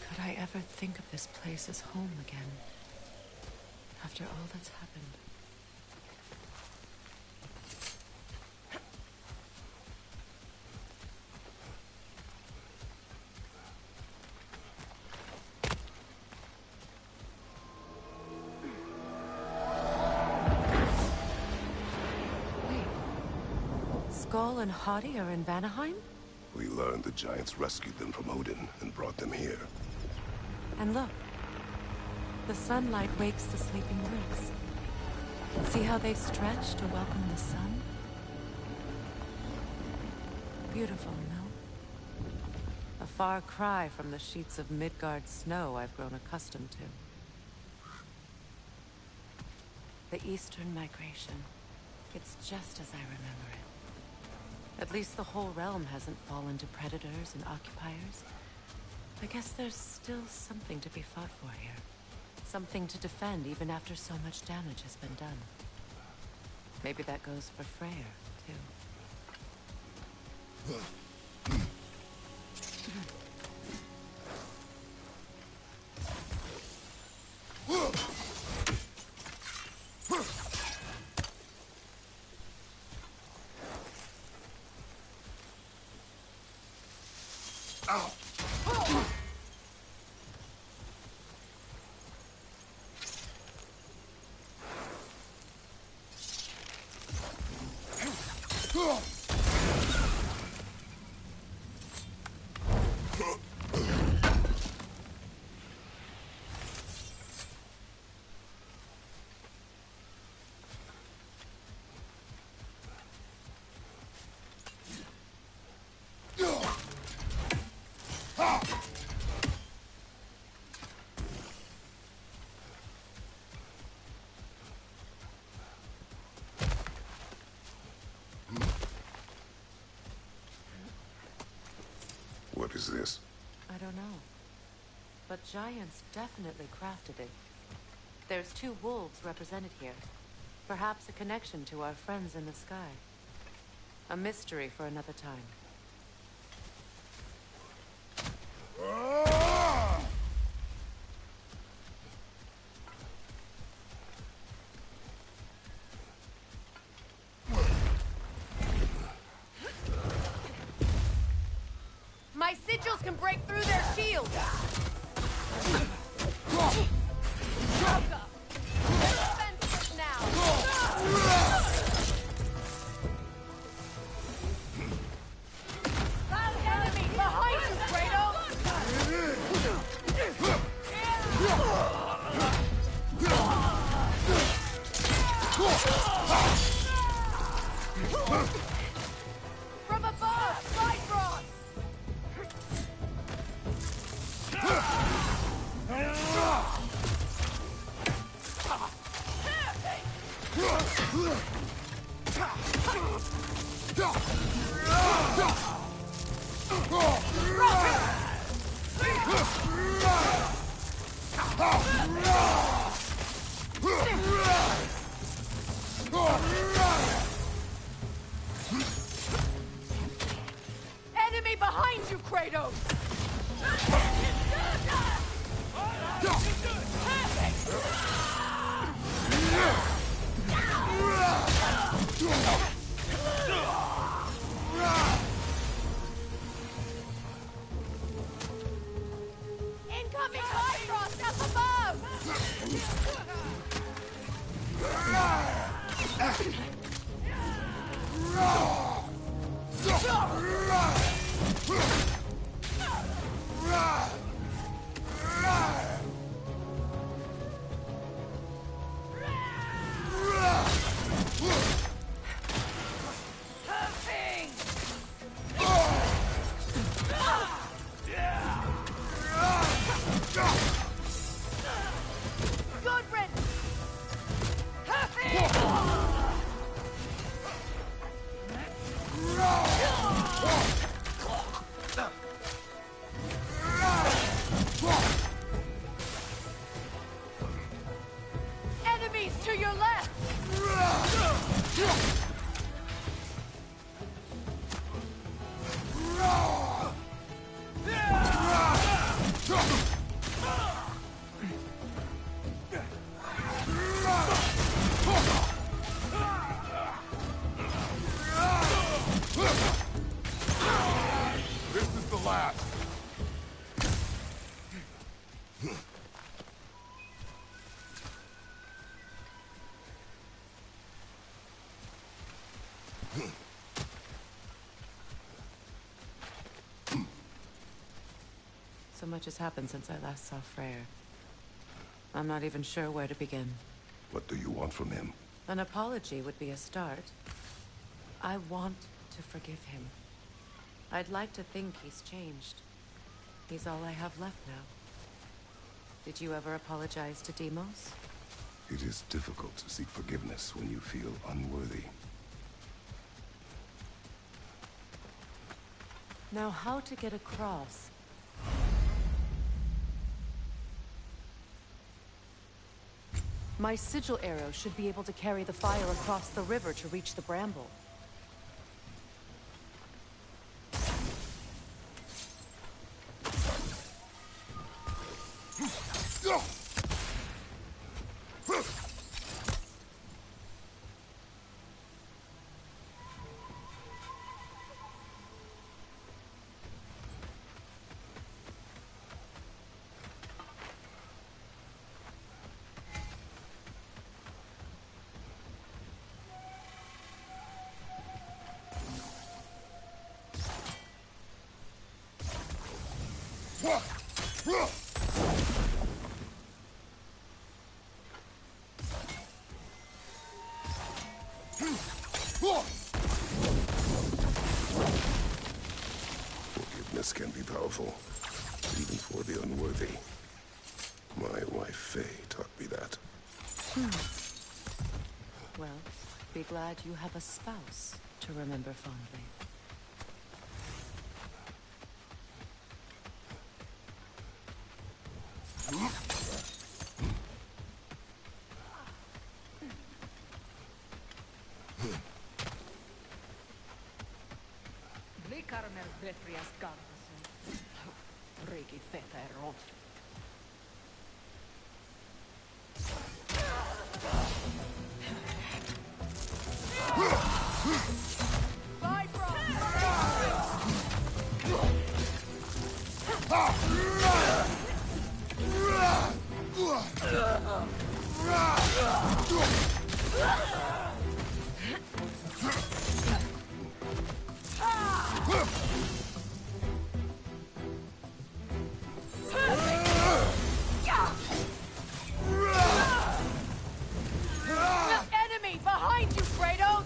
Could I ever think of this place as home again? After all that's happened. Wait. Skull and Hati are in Vanaheim? We learned the giants rescued them from Odin and brought them here. And look. The sunlight wakes the sleeping woods. See how they stretch to welcome the sun? Beautiful, no? A far cry from the sheets of Midgard snow I've grown accustomed to. The Eastern Migration. It's just as I remember it. At least the whole realm hasn't fallen to predators and occupiers. I guess there's still something to be fought for here. Something to defend even after so much damage has been done. Maybe that goes for Freyr, too. What is this? I don't know. But giants definitely crafted it. There's 2 wolves represented here. Perhaps a connection to our friends in the sky. A mystery for another time. My sigils can break through their shields! They're defenseless now! Enemy behind you, From above! Cyclops! Enemy behind you, Kratos! Incoming Bifrost up above! Good riddance! Enemies to your left! This is the last. So much has happened since I last saw Freyr. I'm not even sure where to begin. What do you want from him? An apology would be a start. I want to forgive him. I'd like to think he's changed. He's all I have left now. Did you ever apologize to Deimos? It is difficult to seek forgiveness when you feel unworthy. Now, how to get across? My sigil arrow should be able to carry the file across the river to reach the bramble. Forgiveness can be powerful, even for the unworthy. My wife, Faye, taught me that. Well, be glad you have a spouse to remember fondly. Enemy behind you, Kratos!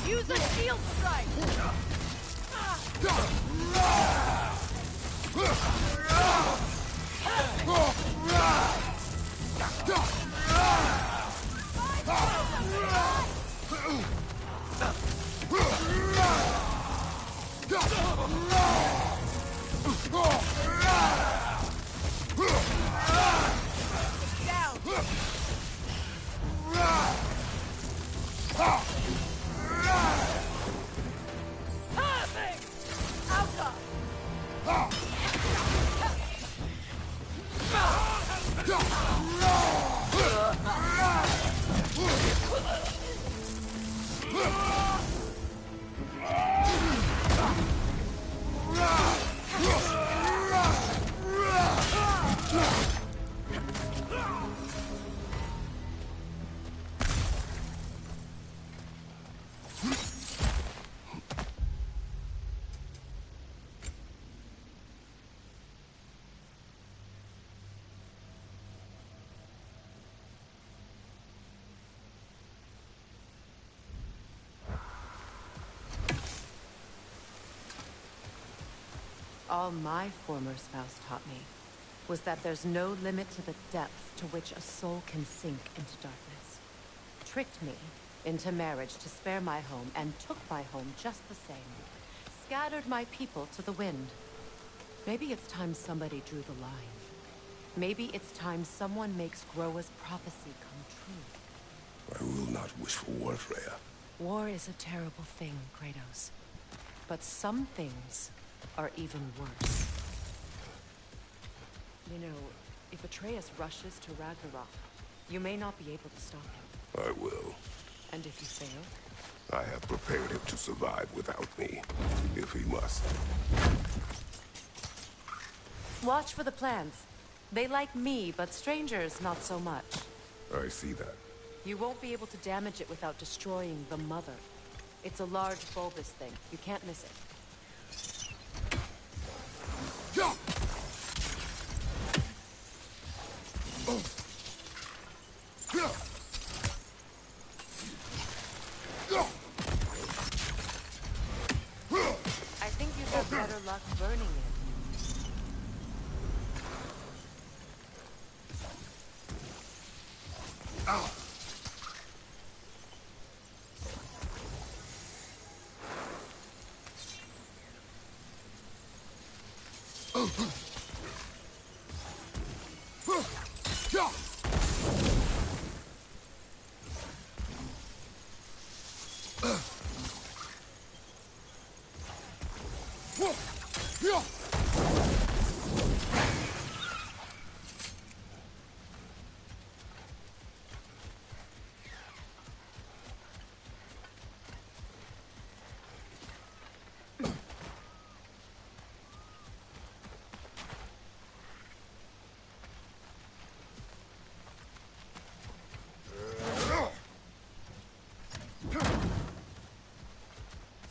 Use a shield strike! All my former spouse taught me was that there's no limit to the depth to which a soul can sink into darkness. Tricked me into marriage to spare my home, and took my home just the same. Scattered my people to the wind. Maybe it's time somebody drew the line. Maybe it's time someone makes Groa's prophecy come true. I will not wish for war, Freya. War is a terrible thing, Kratos. But some things are even worse. You know, if Atreus rushes to Ragnarok, you may not be able to stop him. I will. And if you fail? I have prepared him to survive without me, if he must. Watch for the plants. They like me, but strangers not so much. I see that. You won't be able to damage it without destroying the mother. It's a large bulbous thing. You can't miss it. I think you have Better luck burning it.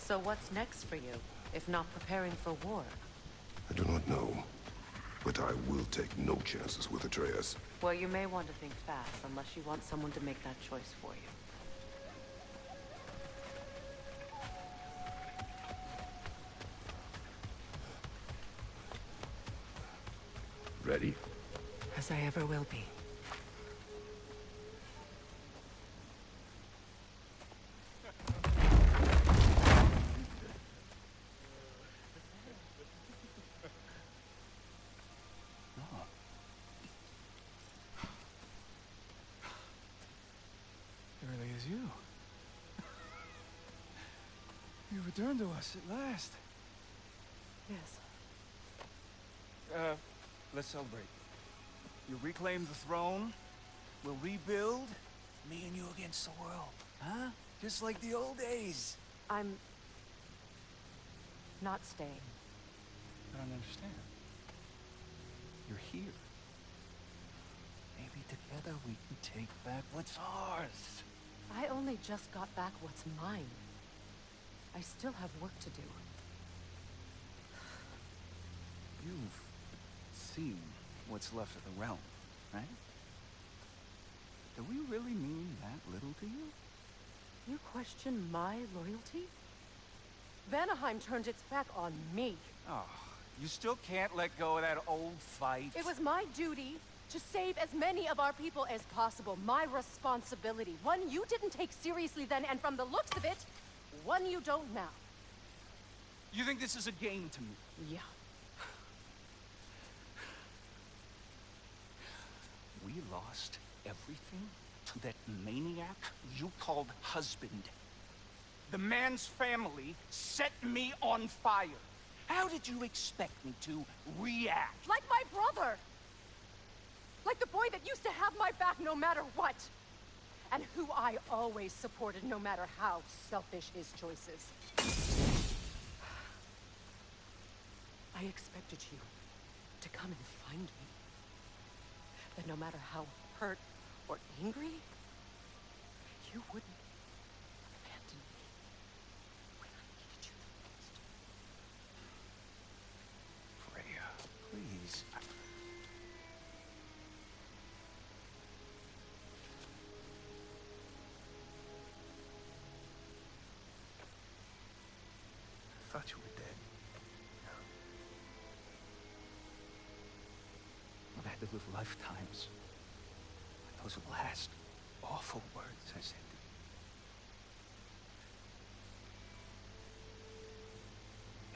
So what's next for you, if not preparing for war? I do not know, but I will take no chances with Atreus. Well, you may want to think fast, unless you want someone to make that choice for you. Ready? As I ever will be. It really is you. You returned to us at last. Yes. Let's celebrate. You reclaim the throne. We'll rebuild. Me and you against the world. Huh? Just like the old days. I'm... not staying. I don't understand. You're here. Maybe together we can take back what's ours. I only just got back what's mine. I still have work to do. You've seen what's left of the realm, right? Do we really mean that little to you? You question my loyalty? Vanaheim turned its back on me. Oh, you still can't let go of that old fight? It was my duty to save as many of our people as possible. My responsibility. One you didn't take seriously then, and from the looks of it, one you don't now. You think this is a game to me? Yeah. We lost everything to that maniac you called husband. The man's family set me on fire. How did you expect me to react? Like my brother! Like the boy that used to have my back no matter what! And who I always supported no matter how selfish his choices. I expected you to come and find me. That no matter how hurt or angry, you wouldn't abandon me when I needed you the most. Freya, please. I thought you were dead. I've had to live lifetimes with those last awful words I said to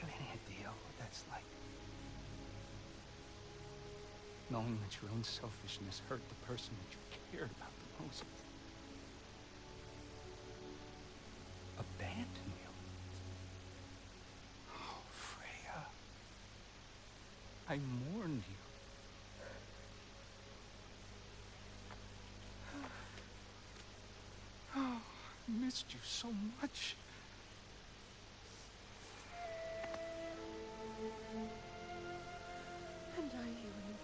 you. Have any idea what that's like? Knowing that your own selfishness hurt the person that you cared about the most. Abandon you. Oh, Freya. I mourned you. Oh, I missed you so much. And I you in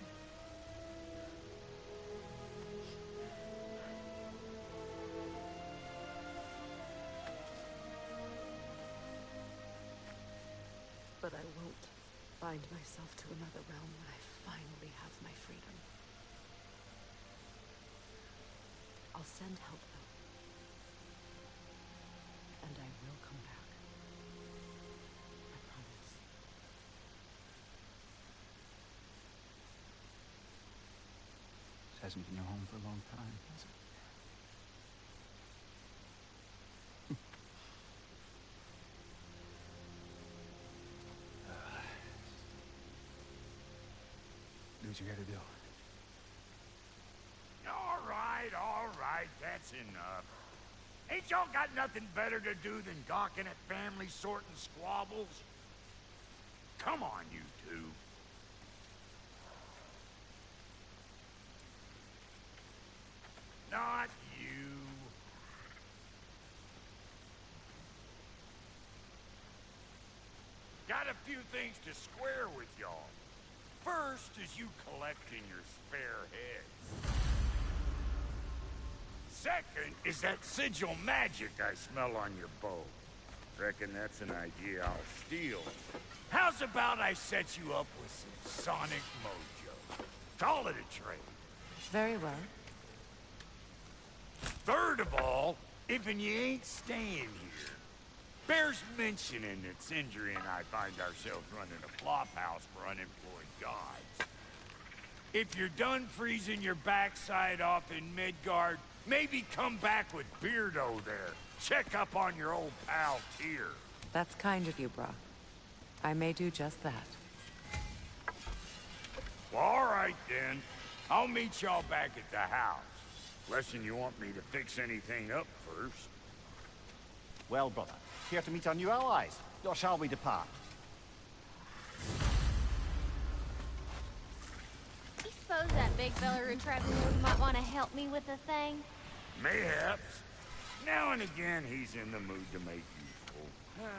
But I won't bind myself to another realm when I finally have my freedom. I'll send help, though. And I will come back. I promise. hasn't been your home for a long time, has it? Do what you gotta do. All right, that's enough. Ain't y'all got nothing better to do than gawking at families sorting squabbles? Come on, you two. Not you. Got a few things to square with y'all. First is you collecting your spare heads. Second is that sigil magic I smell on your bow. Reckon that's an idea I'll steal. How's about I set you up with some sonic mojo? Call it a trade. Very well. Third of all, if you ain't staying here, bears mentioning that Sindri and I find ourselves running a flop house for unemployed gods. If you're done freezing your backside off in Midgard, maybe come back with Beardo there. Check up on your old pal Tyr. That's kind of you, Brock. I may do just that. Well, all right then. I'll meet y'all back at the house. Unless you want me to fix anything up first. Well, brother, here to meet our new allies. Or shall we depart? You suppose that big fella who trapped me might want to help me with a thing? Mayhaps. Now and again, he's in the mood to make useful.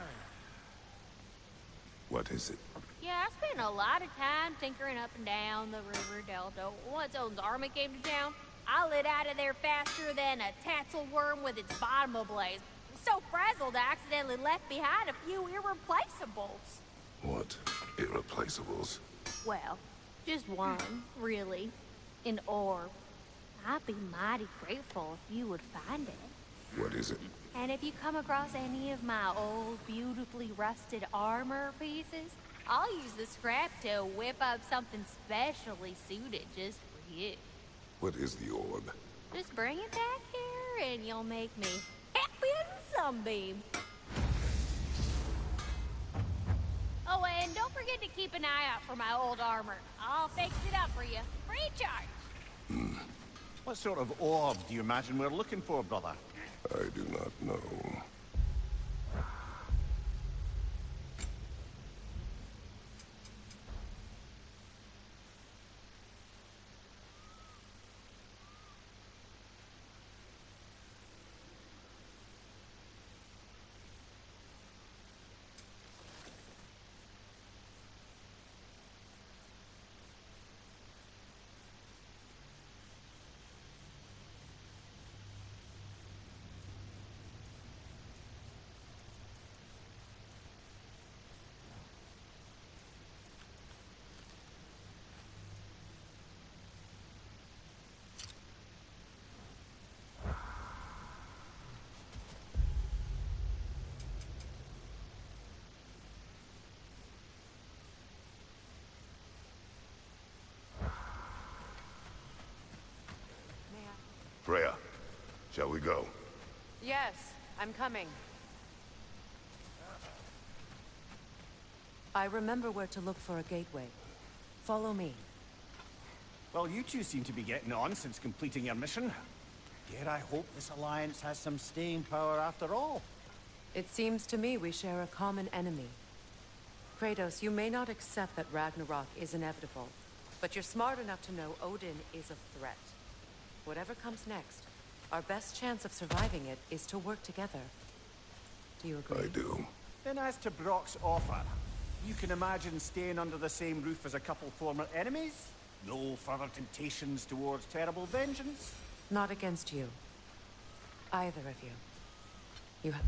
What is it? Yeah, I spent a lot of time tinkering up and down the river delta. Once Odin's army came to town, I lit out of there faster than a tassel worm with its bottom ablaze. So frazzled, I accidentally left behind a few irreplaceables. What? Irreplaceables? Well, just one, really. An orb. I'd be mighty grateful if you would find it. What is it? And if you come across any of my old, beautifully rusted armor pieces, I'll use the scrap to whip up something specially suited just for you. What is the orb? Just bring it back here and you'll make me happy as a sunbeam. Oh, and don't forget to keep an eye out for my old armor. I'll fix it up for you, free of charge. What sort of orb do you imagine we're looking for, brother? I do not know. Freya, shall we go? Yes, I'm coming. I remember where to look for a gateway. Follow me. Well, you two seem to be getting on since completing your mission. Dare I hope this alliance has some staying power after all? It seems to me we share a common enemy. Kratos, you may not accept that Ragnarok is inevitable, but you're smart enough to know Odin is a threat. Whatever comes next, our best chance of surviving it is to work together. Do you agree? I do. Then as to Brock's offer, you can imagine staying under the same roof as a couple former enemies? No further temptations towards terrible vengeance? Not against you. Either of you. You have...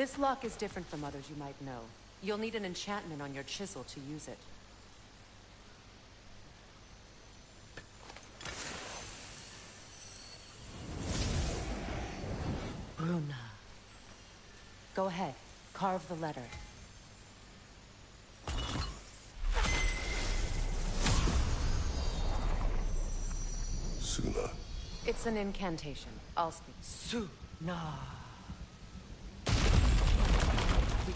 This lock is different from others you might know. You'll need an enchantment on your chisel to use it. Bruna. Go ahead. Carve the letter. Suna. It's an incantation. I'll speak. Suna.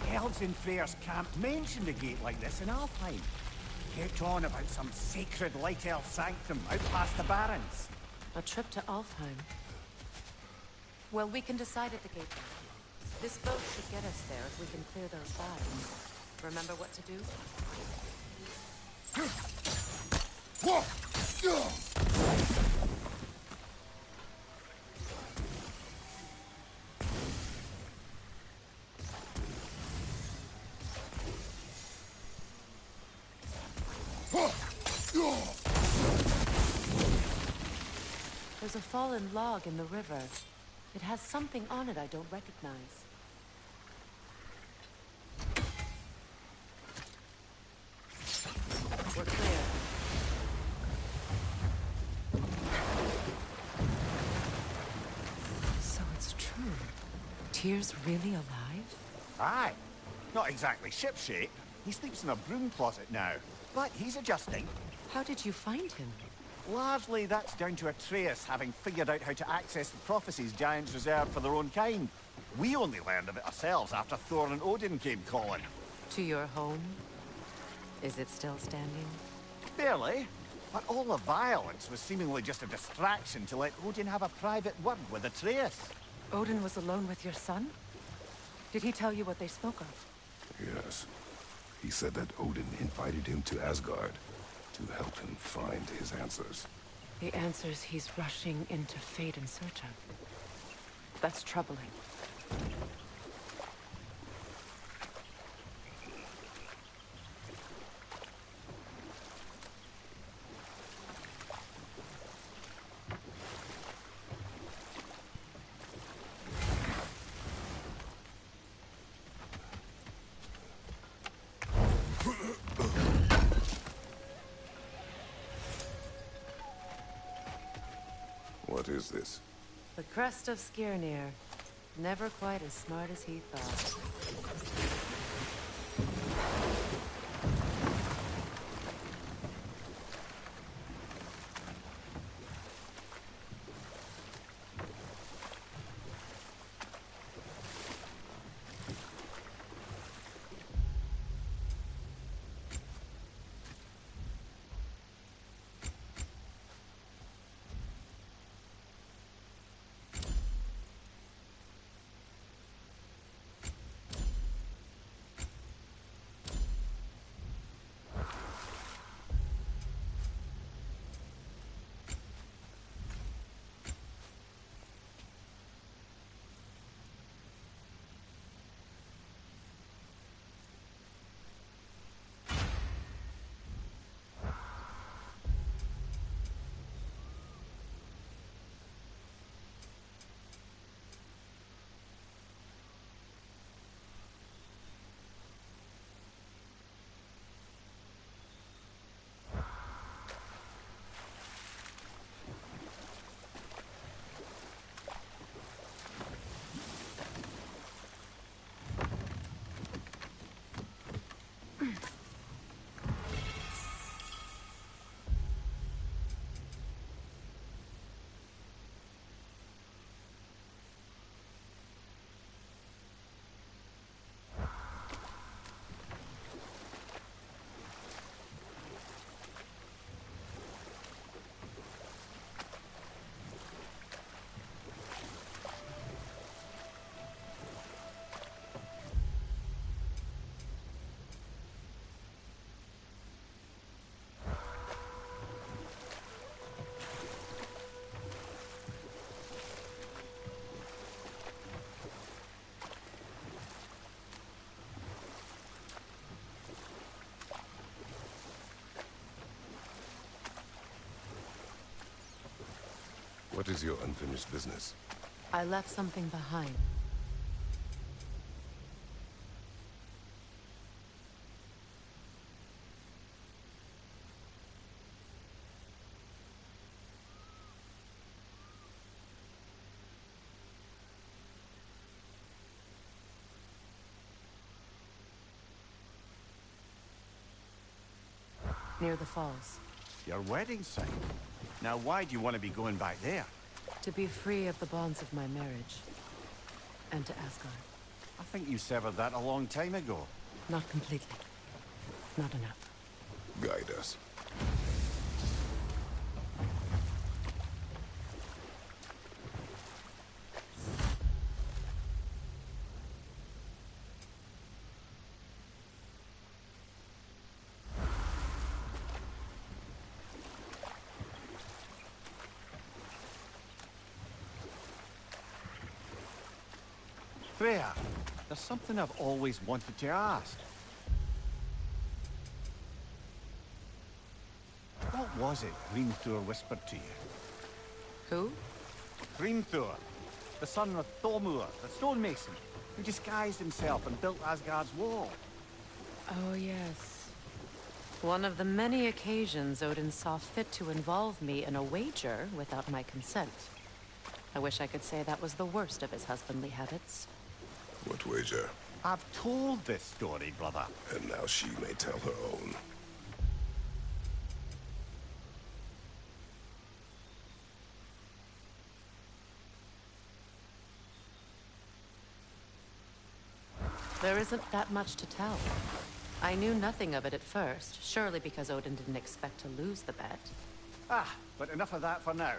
The elves in Freyr's camp mentioned a gate like this in Alfheim. Kept on about some sacred light elf sanctum out past the Barrens. A trip to Alfheim. Well, we can decide at the gate. This boat should get us there if we can clear those guards. Remember what to do? There's a fallen log in the river. It has something on it I don't recognize. We're clear. So it's true. Tyr's really alive? Aye. Not exactly shipshape. He sleeps in a broom closet now. But he's adjusting. How did you find him? Largely, that's down to Atreus having figured out how to access the prophecies giants reserved for their own kind. We only learned of it ourselves after Thor and Odin came calling. To your home? Is it still standing? Barely. But all the violence was seemingly just a distraction to let Odin have a private word with Atreus. Odin was alone with your son? Did he tell you what they spoke of? Yes. He said that Odin invited him to Asgard to help him find his answers. The answers he's rushing into fate in search of. That's troubling. What is this? The crest of Skirnir. Never quite as smart as he thought. What is your unfinished business? I left something behind. near the falls. Your wedding site? Now why do you want to be going back there? To be free of the bonds of my marriage. And to Asgard. I think you severed that a long time ago. Not completely. Not enough. Guide us. Freya, there's something I've always wanted to ask. What was it Hrimthur whispered to you? Who? Hrimthur, the son of Thormur, the stonemason, who disguised himself and built Asgard's wall. Oh, yes. One of the many occasions Odin saw fit to involve me in a wager without my consent. I wish I could say that was the worst of his husbandly habits. What wager? I've told this story, brother. And now she may tell her own. There isn't that much to tell. I knew nothing of it at first, surely because Odin didn't expect to lose the bet. Ah, but enough of that for now.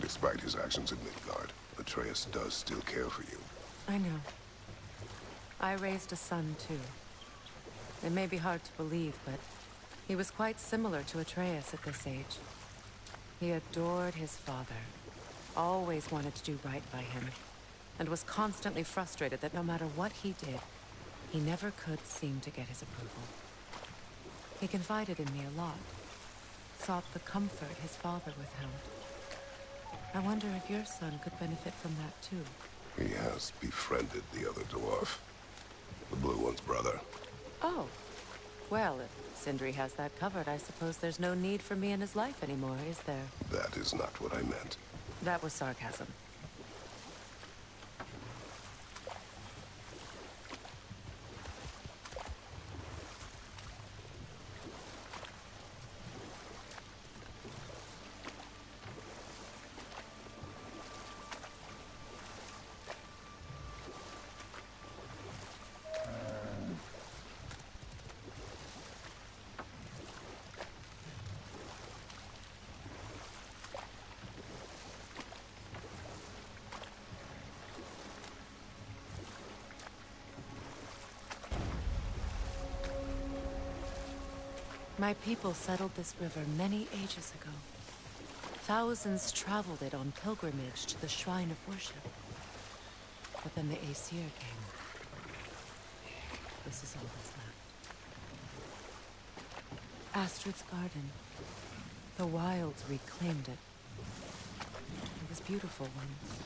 Despite his actions in Midgard, Atreus does still care for you. I know. I raised a son, too. It may be hard to believe, but he was quite similar to Atreus at this age. He adored his father, always wanted to do right by him, and was constantly frustrated that no matter what he did, he never could seem to get his approval. He confided in me a lot, sought the comfort his father withheld. I wonder if your son could benefit from that, too. He has befriended the other dwarf. The blue one's brother. Oh. Well, if Sindri has that covered, I suppose there's no need for me in his life anymore, is there? That is not what I meant. That was sarcasm. My people settled this river many ages ago. Thousands traveled it on pilgrimage to the shrine of worship. But then the Aesir came. This is all that's left. Astrid's garden. The wilds reclaimed it. as beautiful ones.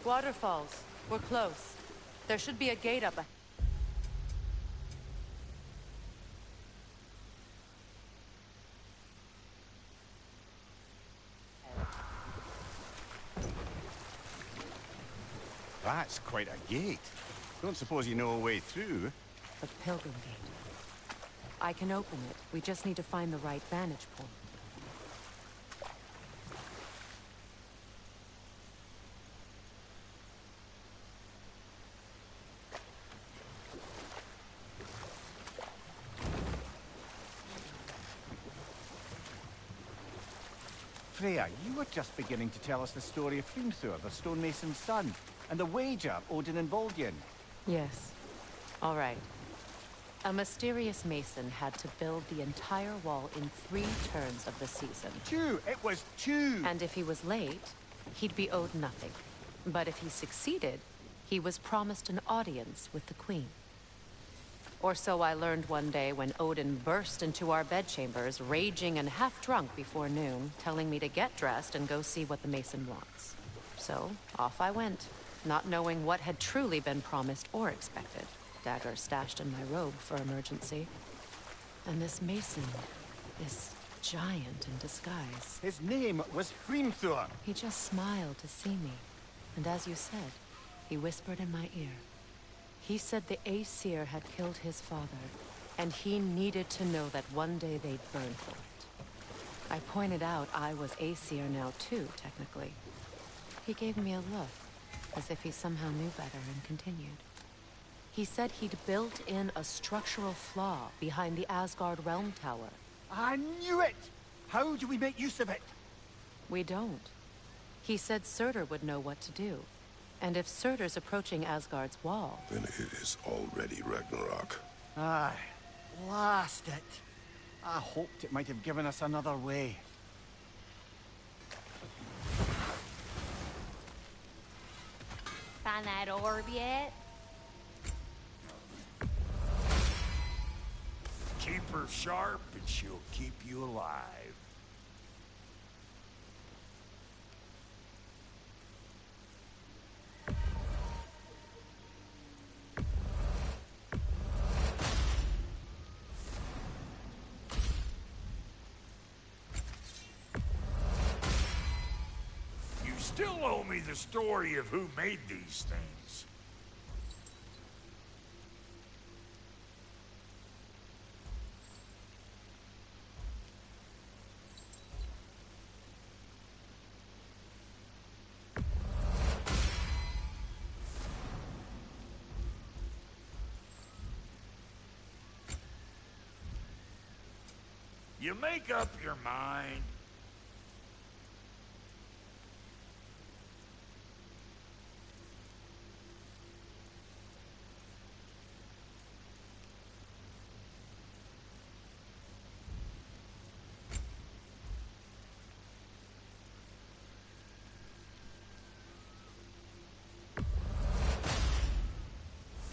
Waterfalls. We're close. There should be a gate up ahead. That's quite a gate. Don't suppose you know a way through? The Pilgrim Gate. I can open it. We just need to find the right vantage point. Freya, you were just beginning to tell us the story of Hrimthur, the stonemason's son, and the wager Odin and Volgin. Yes. All right. A mysterious mason had to build the entire wall in 3 turns of the season. 2! It was 2! And if he was late, he'd be owed nothing. But if he succeeded, he was promised an audience with the queen. Or so I learned one day when Odin burst into our bedchambers, raging and half-drunk before noon, telling me to get dressed and go see what the mason wants. So, off I went, not knowing what had truly been promised or expected. Dagger stashed in my robe for emergency. And this mason, this giant in disguise. His name was Hrimthur. He just smiled to see me. And as you said, he whispered in my ear. He said the Aesir had killed his father, and he needed to know that one day they'd burn for it. I pointed out I was Aesir now too, technically. He gave me a look, as if he somehow knew better, and continued. He said he'd built in a structural flaw behind the Asgard Realm Tower. I knew it! How do we make use of it? We don't. He said Surtur would know what to do. And if Surtur's approaching Asgard's wall... Then it is already Ragnarok. Aye. Blast it. I hoped it might have given us another way. Find that orb yet? Keep her sharp and she'll keep you alive. Still owe me the story of who made these things. You make up your mind.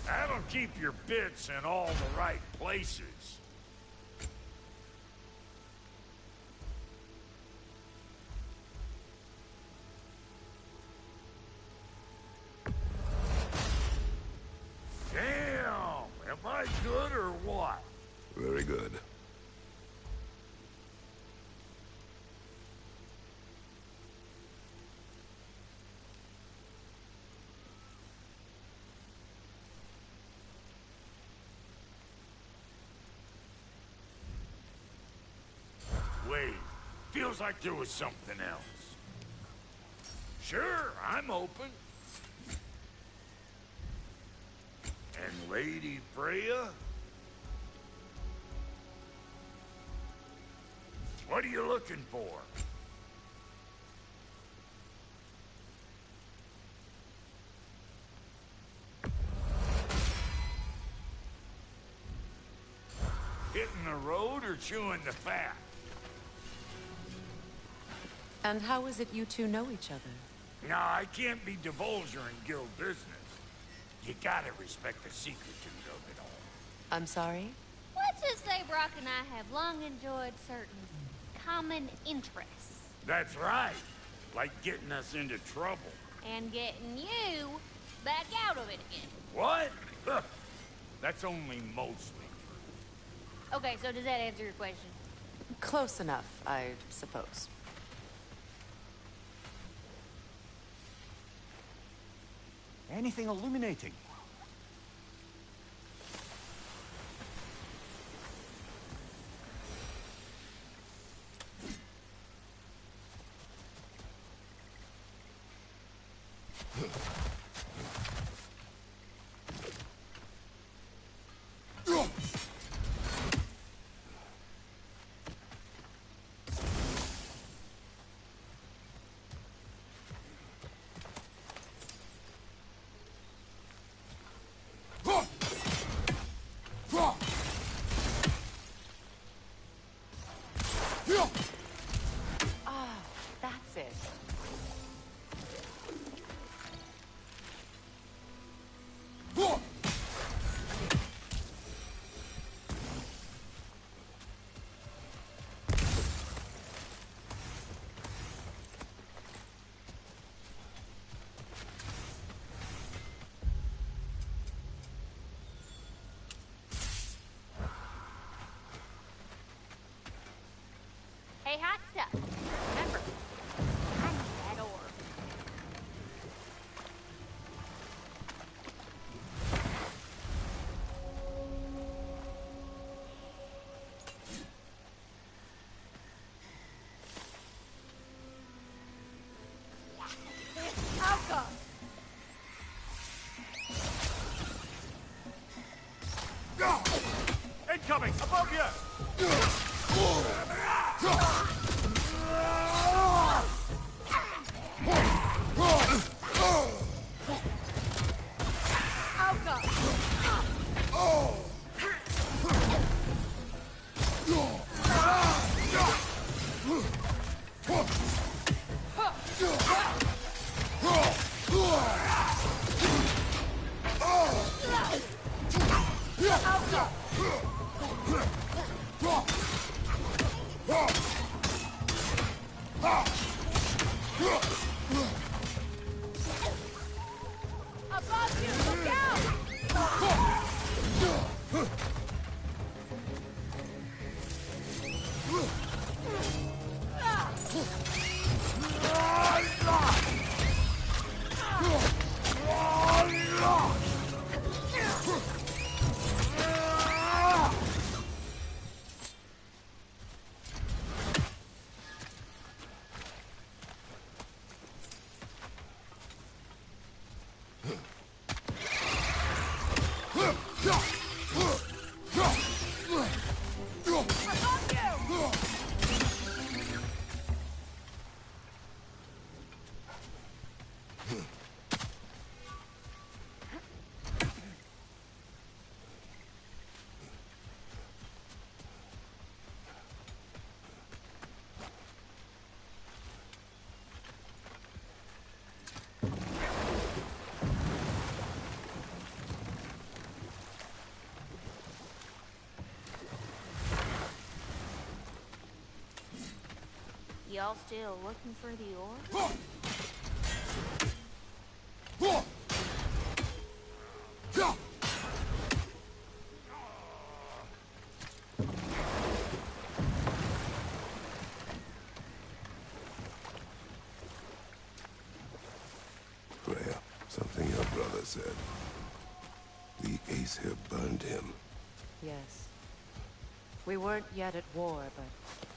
That'll keep your bits in all the right places. Damn! Am I good or what? Very good. Wait, feels like there was something else. Sure, I'm open. And Lady Freya? What are you looking for? Hitting the road or chewing the fat? And how is it you two know each other? No, I can't be divulger in guild business. You gotta respect the secretude of it all. I'm sorry? Let's just say Brock and I have long enjoyed certain common interests. That's right. Like getting us into trouble. And getting you back out of it again. What? Huh. That's only mostly true. Okay, so does that answer your question? Close enough, I suppose. Anything illuminating? Ah, that's it. Hey, hot stuff. Remember, I need that orb. Alka! Incoming! Above you! Alka! Above you! Look out! Y'all still looking for the orb? Freya, something your brother said. The Aesir burned him. Yes. We weren't yet at war, but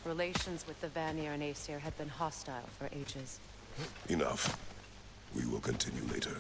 relations with the Vanir and Aesir had been hostile for ages. Enough. We will continue later.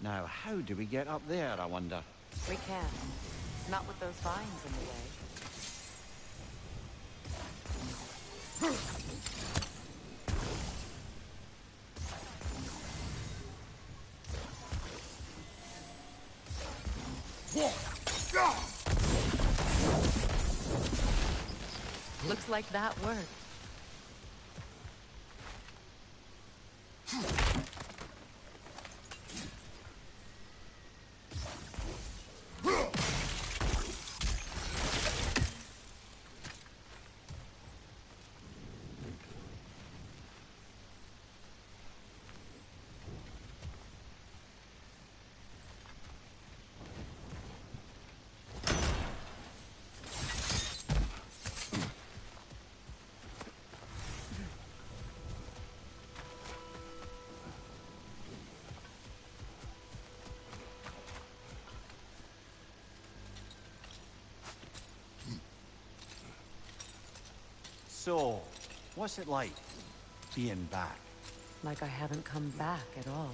Now, how do we get up there, I wonder? We can. Not with those vines in the way. Looks like that worked. So, what's it like, being back? Like I haven't come back at all.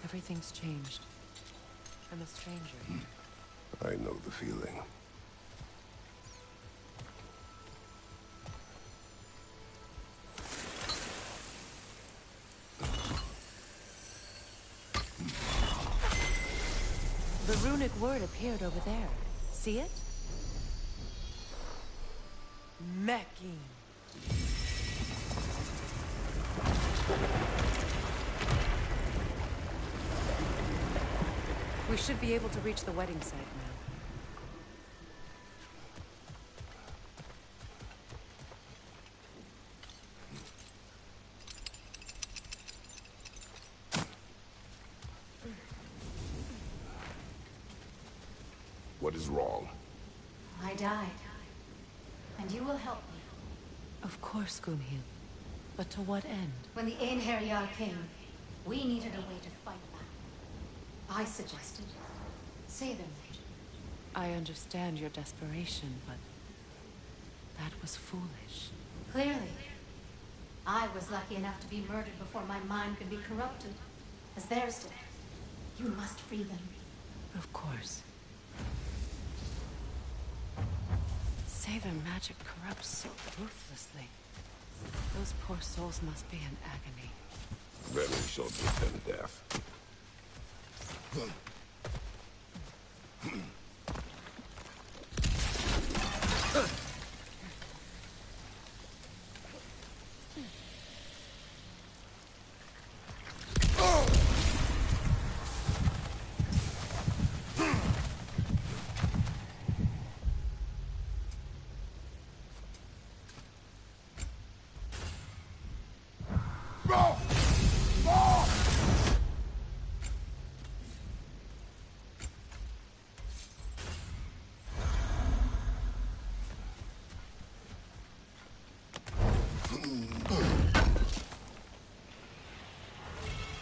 Everything's changed. I'm a stranger here. I know the feeling. The runic word appeared over there. See it? Mecking. We should be able to reach the wedding site now. What is wrong? I died. And you will help me. Of course, Gunhild. But to what end? When the Einherjar came, we needed a way to fight back. I suggested say their magic. I understand your desperation, but that was foolish. Clearly. I was lucky enough to be murdered before my mind could be corrupted, as theirs did. You must free them. Of course. Say their magic corrupts so ruthlessly. Those poor souls must be in agony. Then we shall give them death.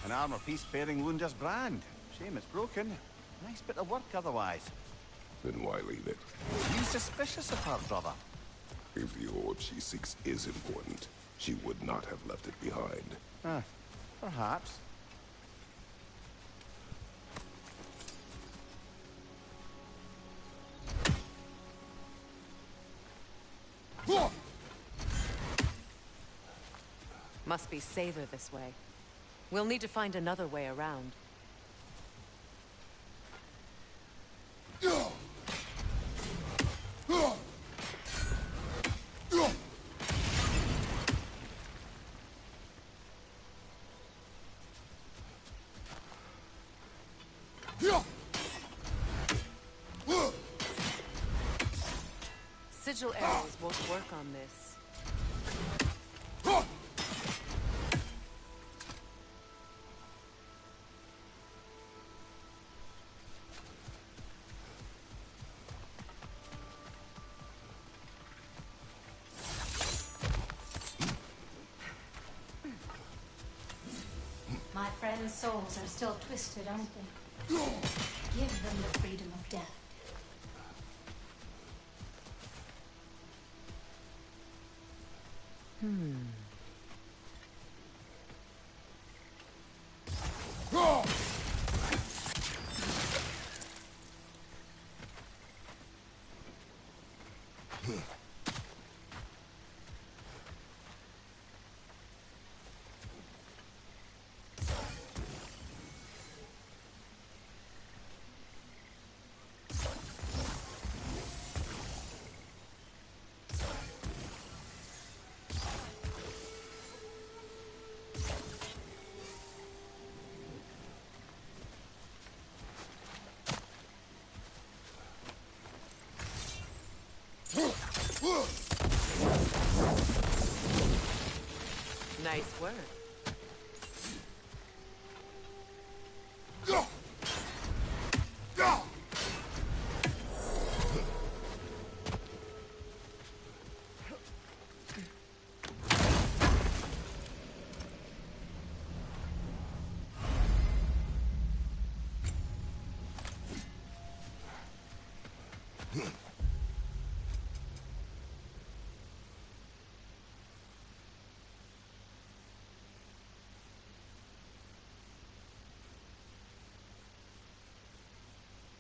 An armor piece bearing Lunda's brand. Shame it's broken. Nice bit of work otherwise. Then why leave it? You suspicious of her, brother? If the orb she seeks is important, she would not have left it behind. Perhaps. Must be safer this way. We'll need to find another way around. Sigil arrows won't work on this. My friends' souls are still twisted, aren't they? Give them the freedom of death. Nice work.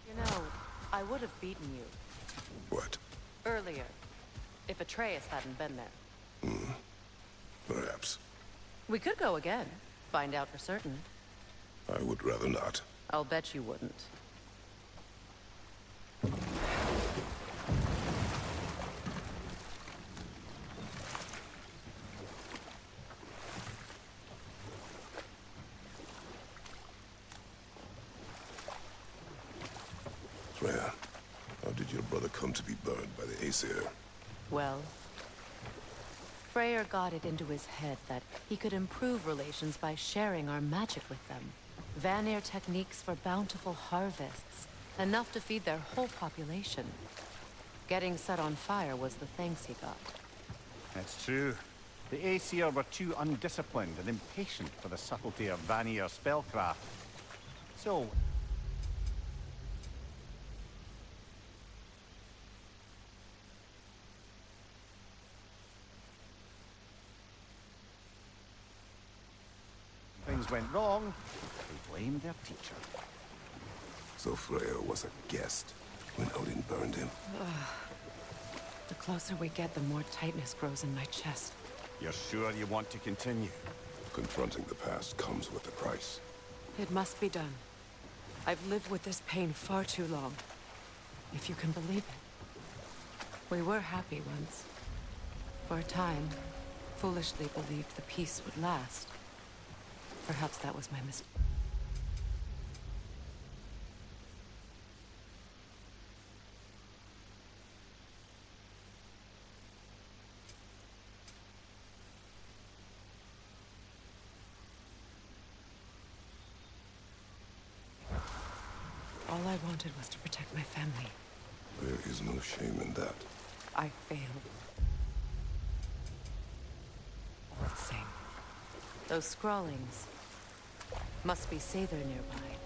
You know, I would have beaten you. What? Earlier. If Atreus hadn't been there. Perhaps. We could go again. Find out for certain. I would rather not. I'll bet you wouldn't. Freya, how did your brother come to be burned by the Aesir? Well, Freyr got it into his head that he could improve relations by sharing our magic with them. Vanir techniques for bountiful harvests, enough to feed their whole population. Getting set on fire was the thanks he got. That's true. The Aesir were too undisciplined and impatient for the subtlety of Vanir spellcraft. So, things went wrong, they blamed their teacher. So Freya was a guest when Odin burned him? The closer we get, the more tightness grows in my chest. You're sure you want to continue? Confronting the past comes with a price. It must be done. I've lived with this pain far too long. If you can believe it. We were happy once. For a time, foolishly believed the peace would last. Perhaps that was my mistake. All I wanted was to protect my family. There is no shame in that. I failed. All the same. Those scrawlings must be Sather nearby.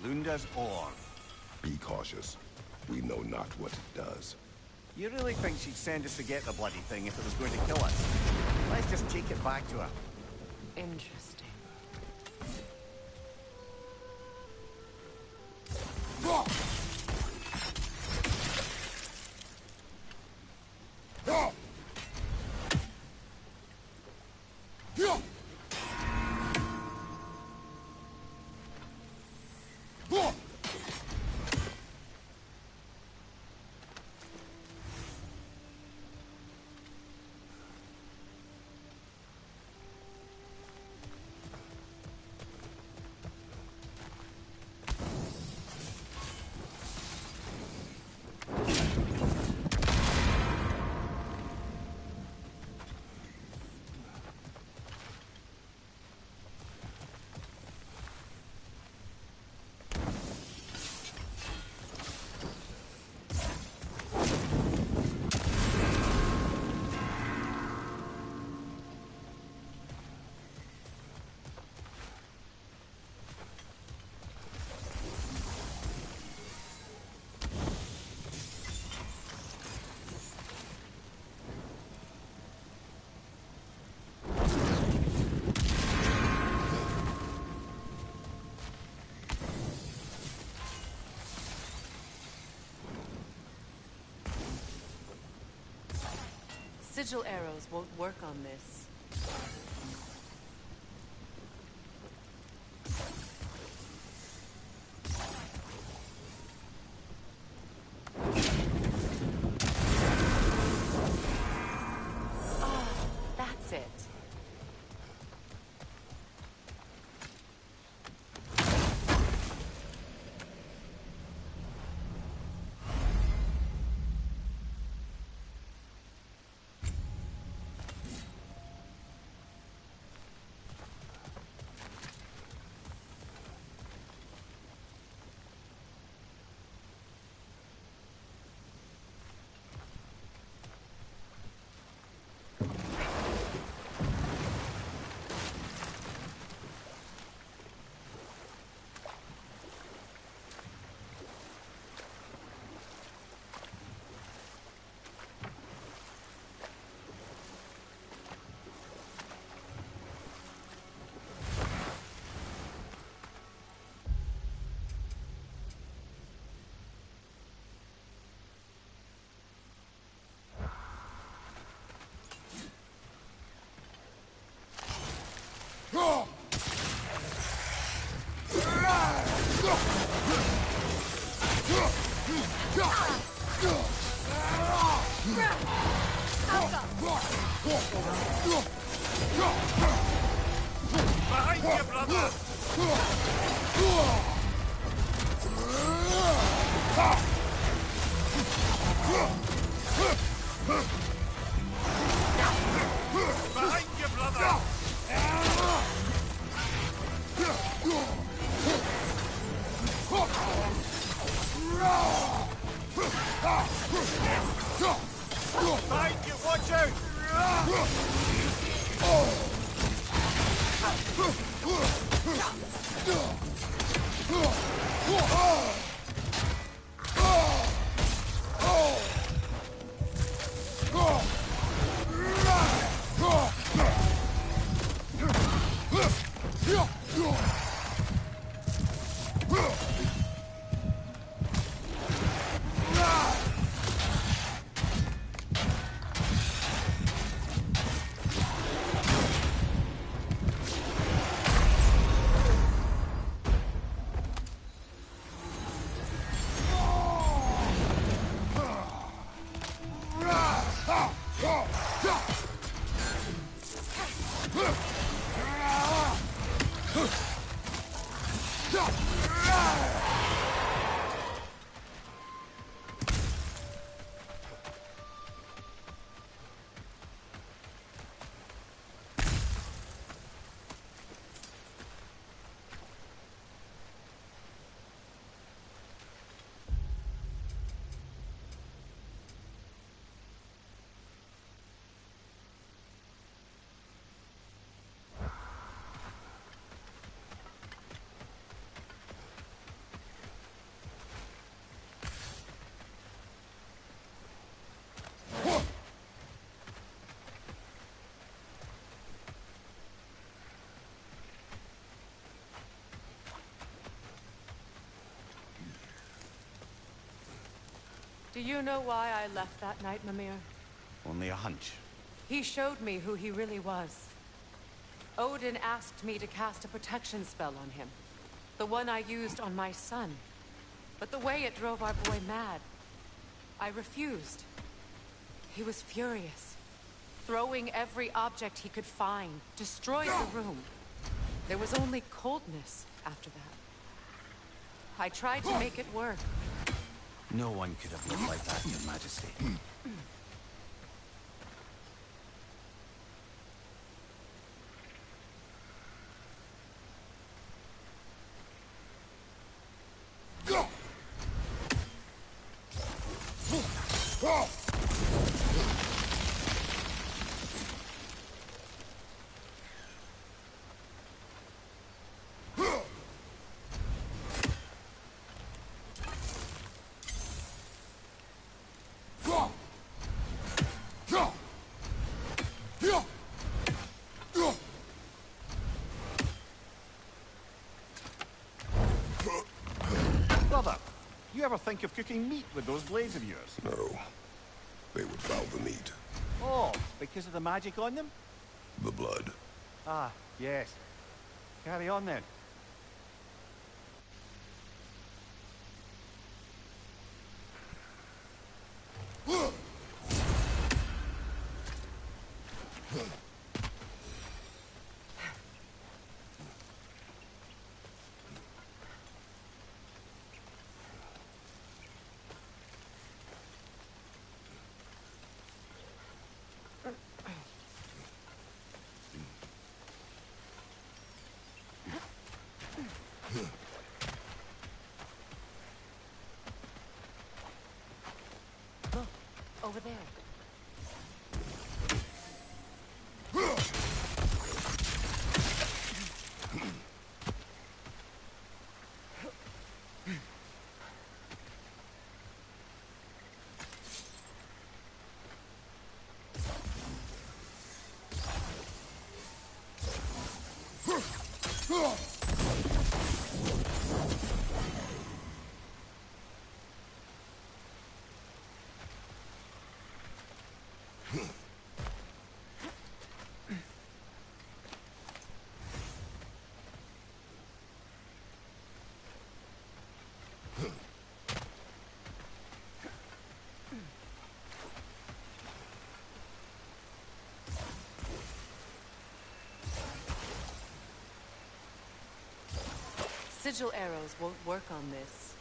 Lunda's ore. Be cautious. We know not what it does. You really think she'd send us to get the bloody thing if it was going to kill us? Let's just take it back to her. Interesting. sigil arrows won't work on this. Oh, that's it. Behind you, brother! Behind you, brother! Behind you, watch out! Do you know why I left that night, Mimir? Only a hunch. He showed me who he really was. Odin asked me to cast a protection spell on him. The one I used on my son. But the way it drove our boy mad, I refused. He was furious, throwing every object he could find, destroyed the room. There was only coldness after that. I tried to make it work. No one could have lived like that, Your Majesty. Brother, you ever think of cooking meat with those blades of yours? No. They would foul the meat. Oh, because of the magic on them? The blood. Ah, yes. Carry on then. Look, over there. Sigil arrows won't work on this.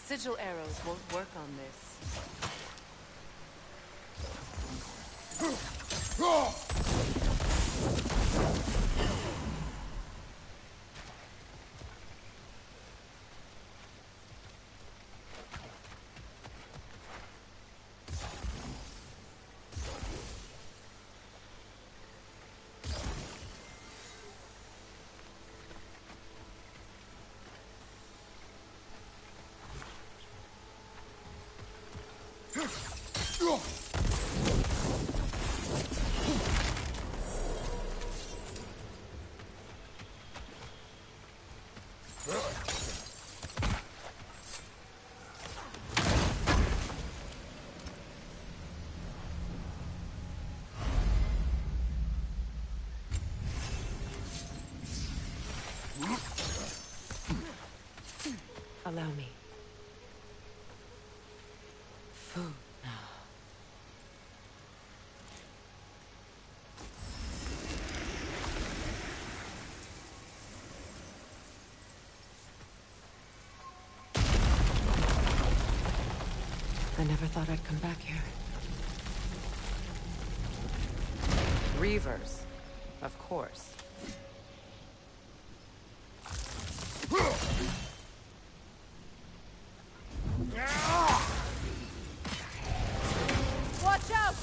Sigil arrows won't work on this. Allow me. Food now. I never thought I'd come back here. Reavers, of course. Watch out!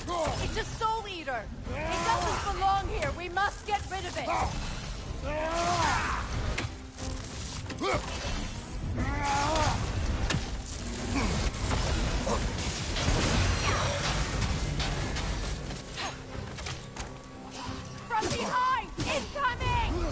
It's a soul eater! It doesn't belong here! We must get rid of it! From behind! Incoming!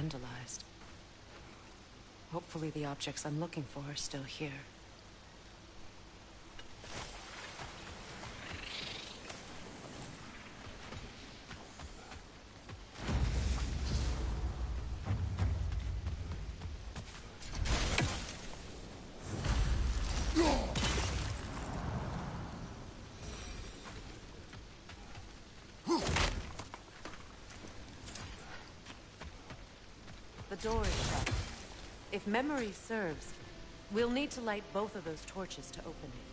vandalized. Hopefully the objects I'm looking for are still here. The door is shut. If memory serves, we'll need to light both of those torches to open it.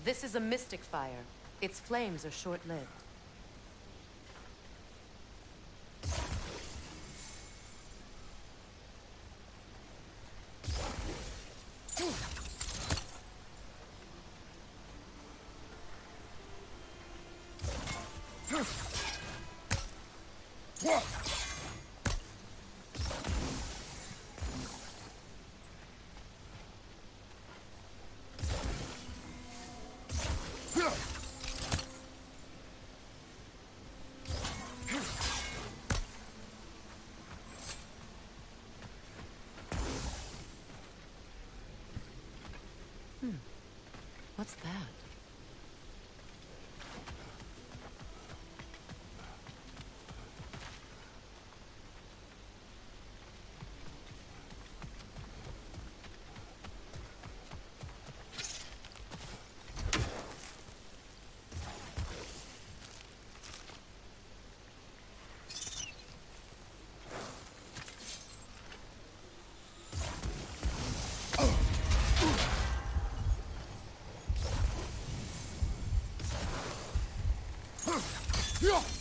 This is a mystic fire. Its flames are short-lived. What's that? Yeah!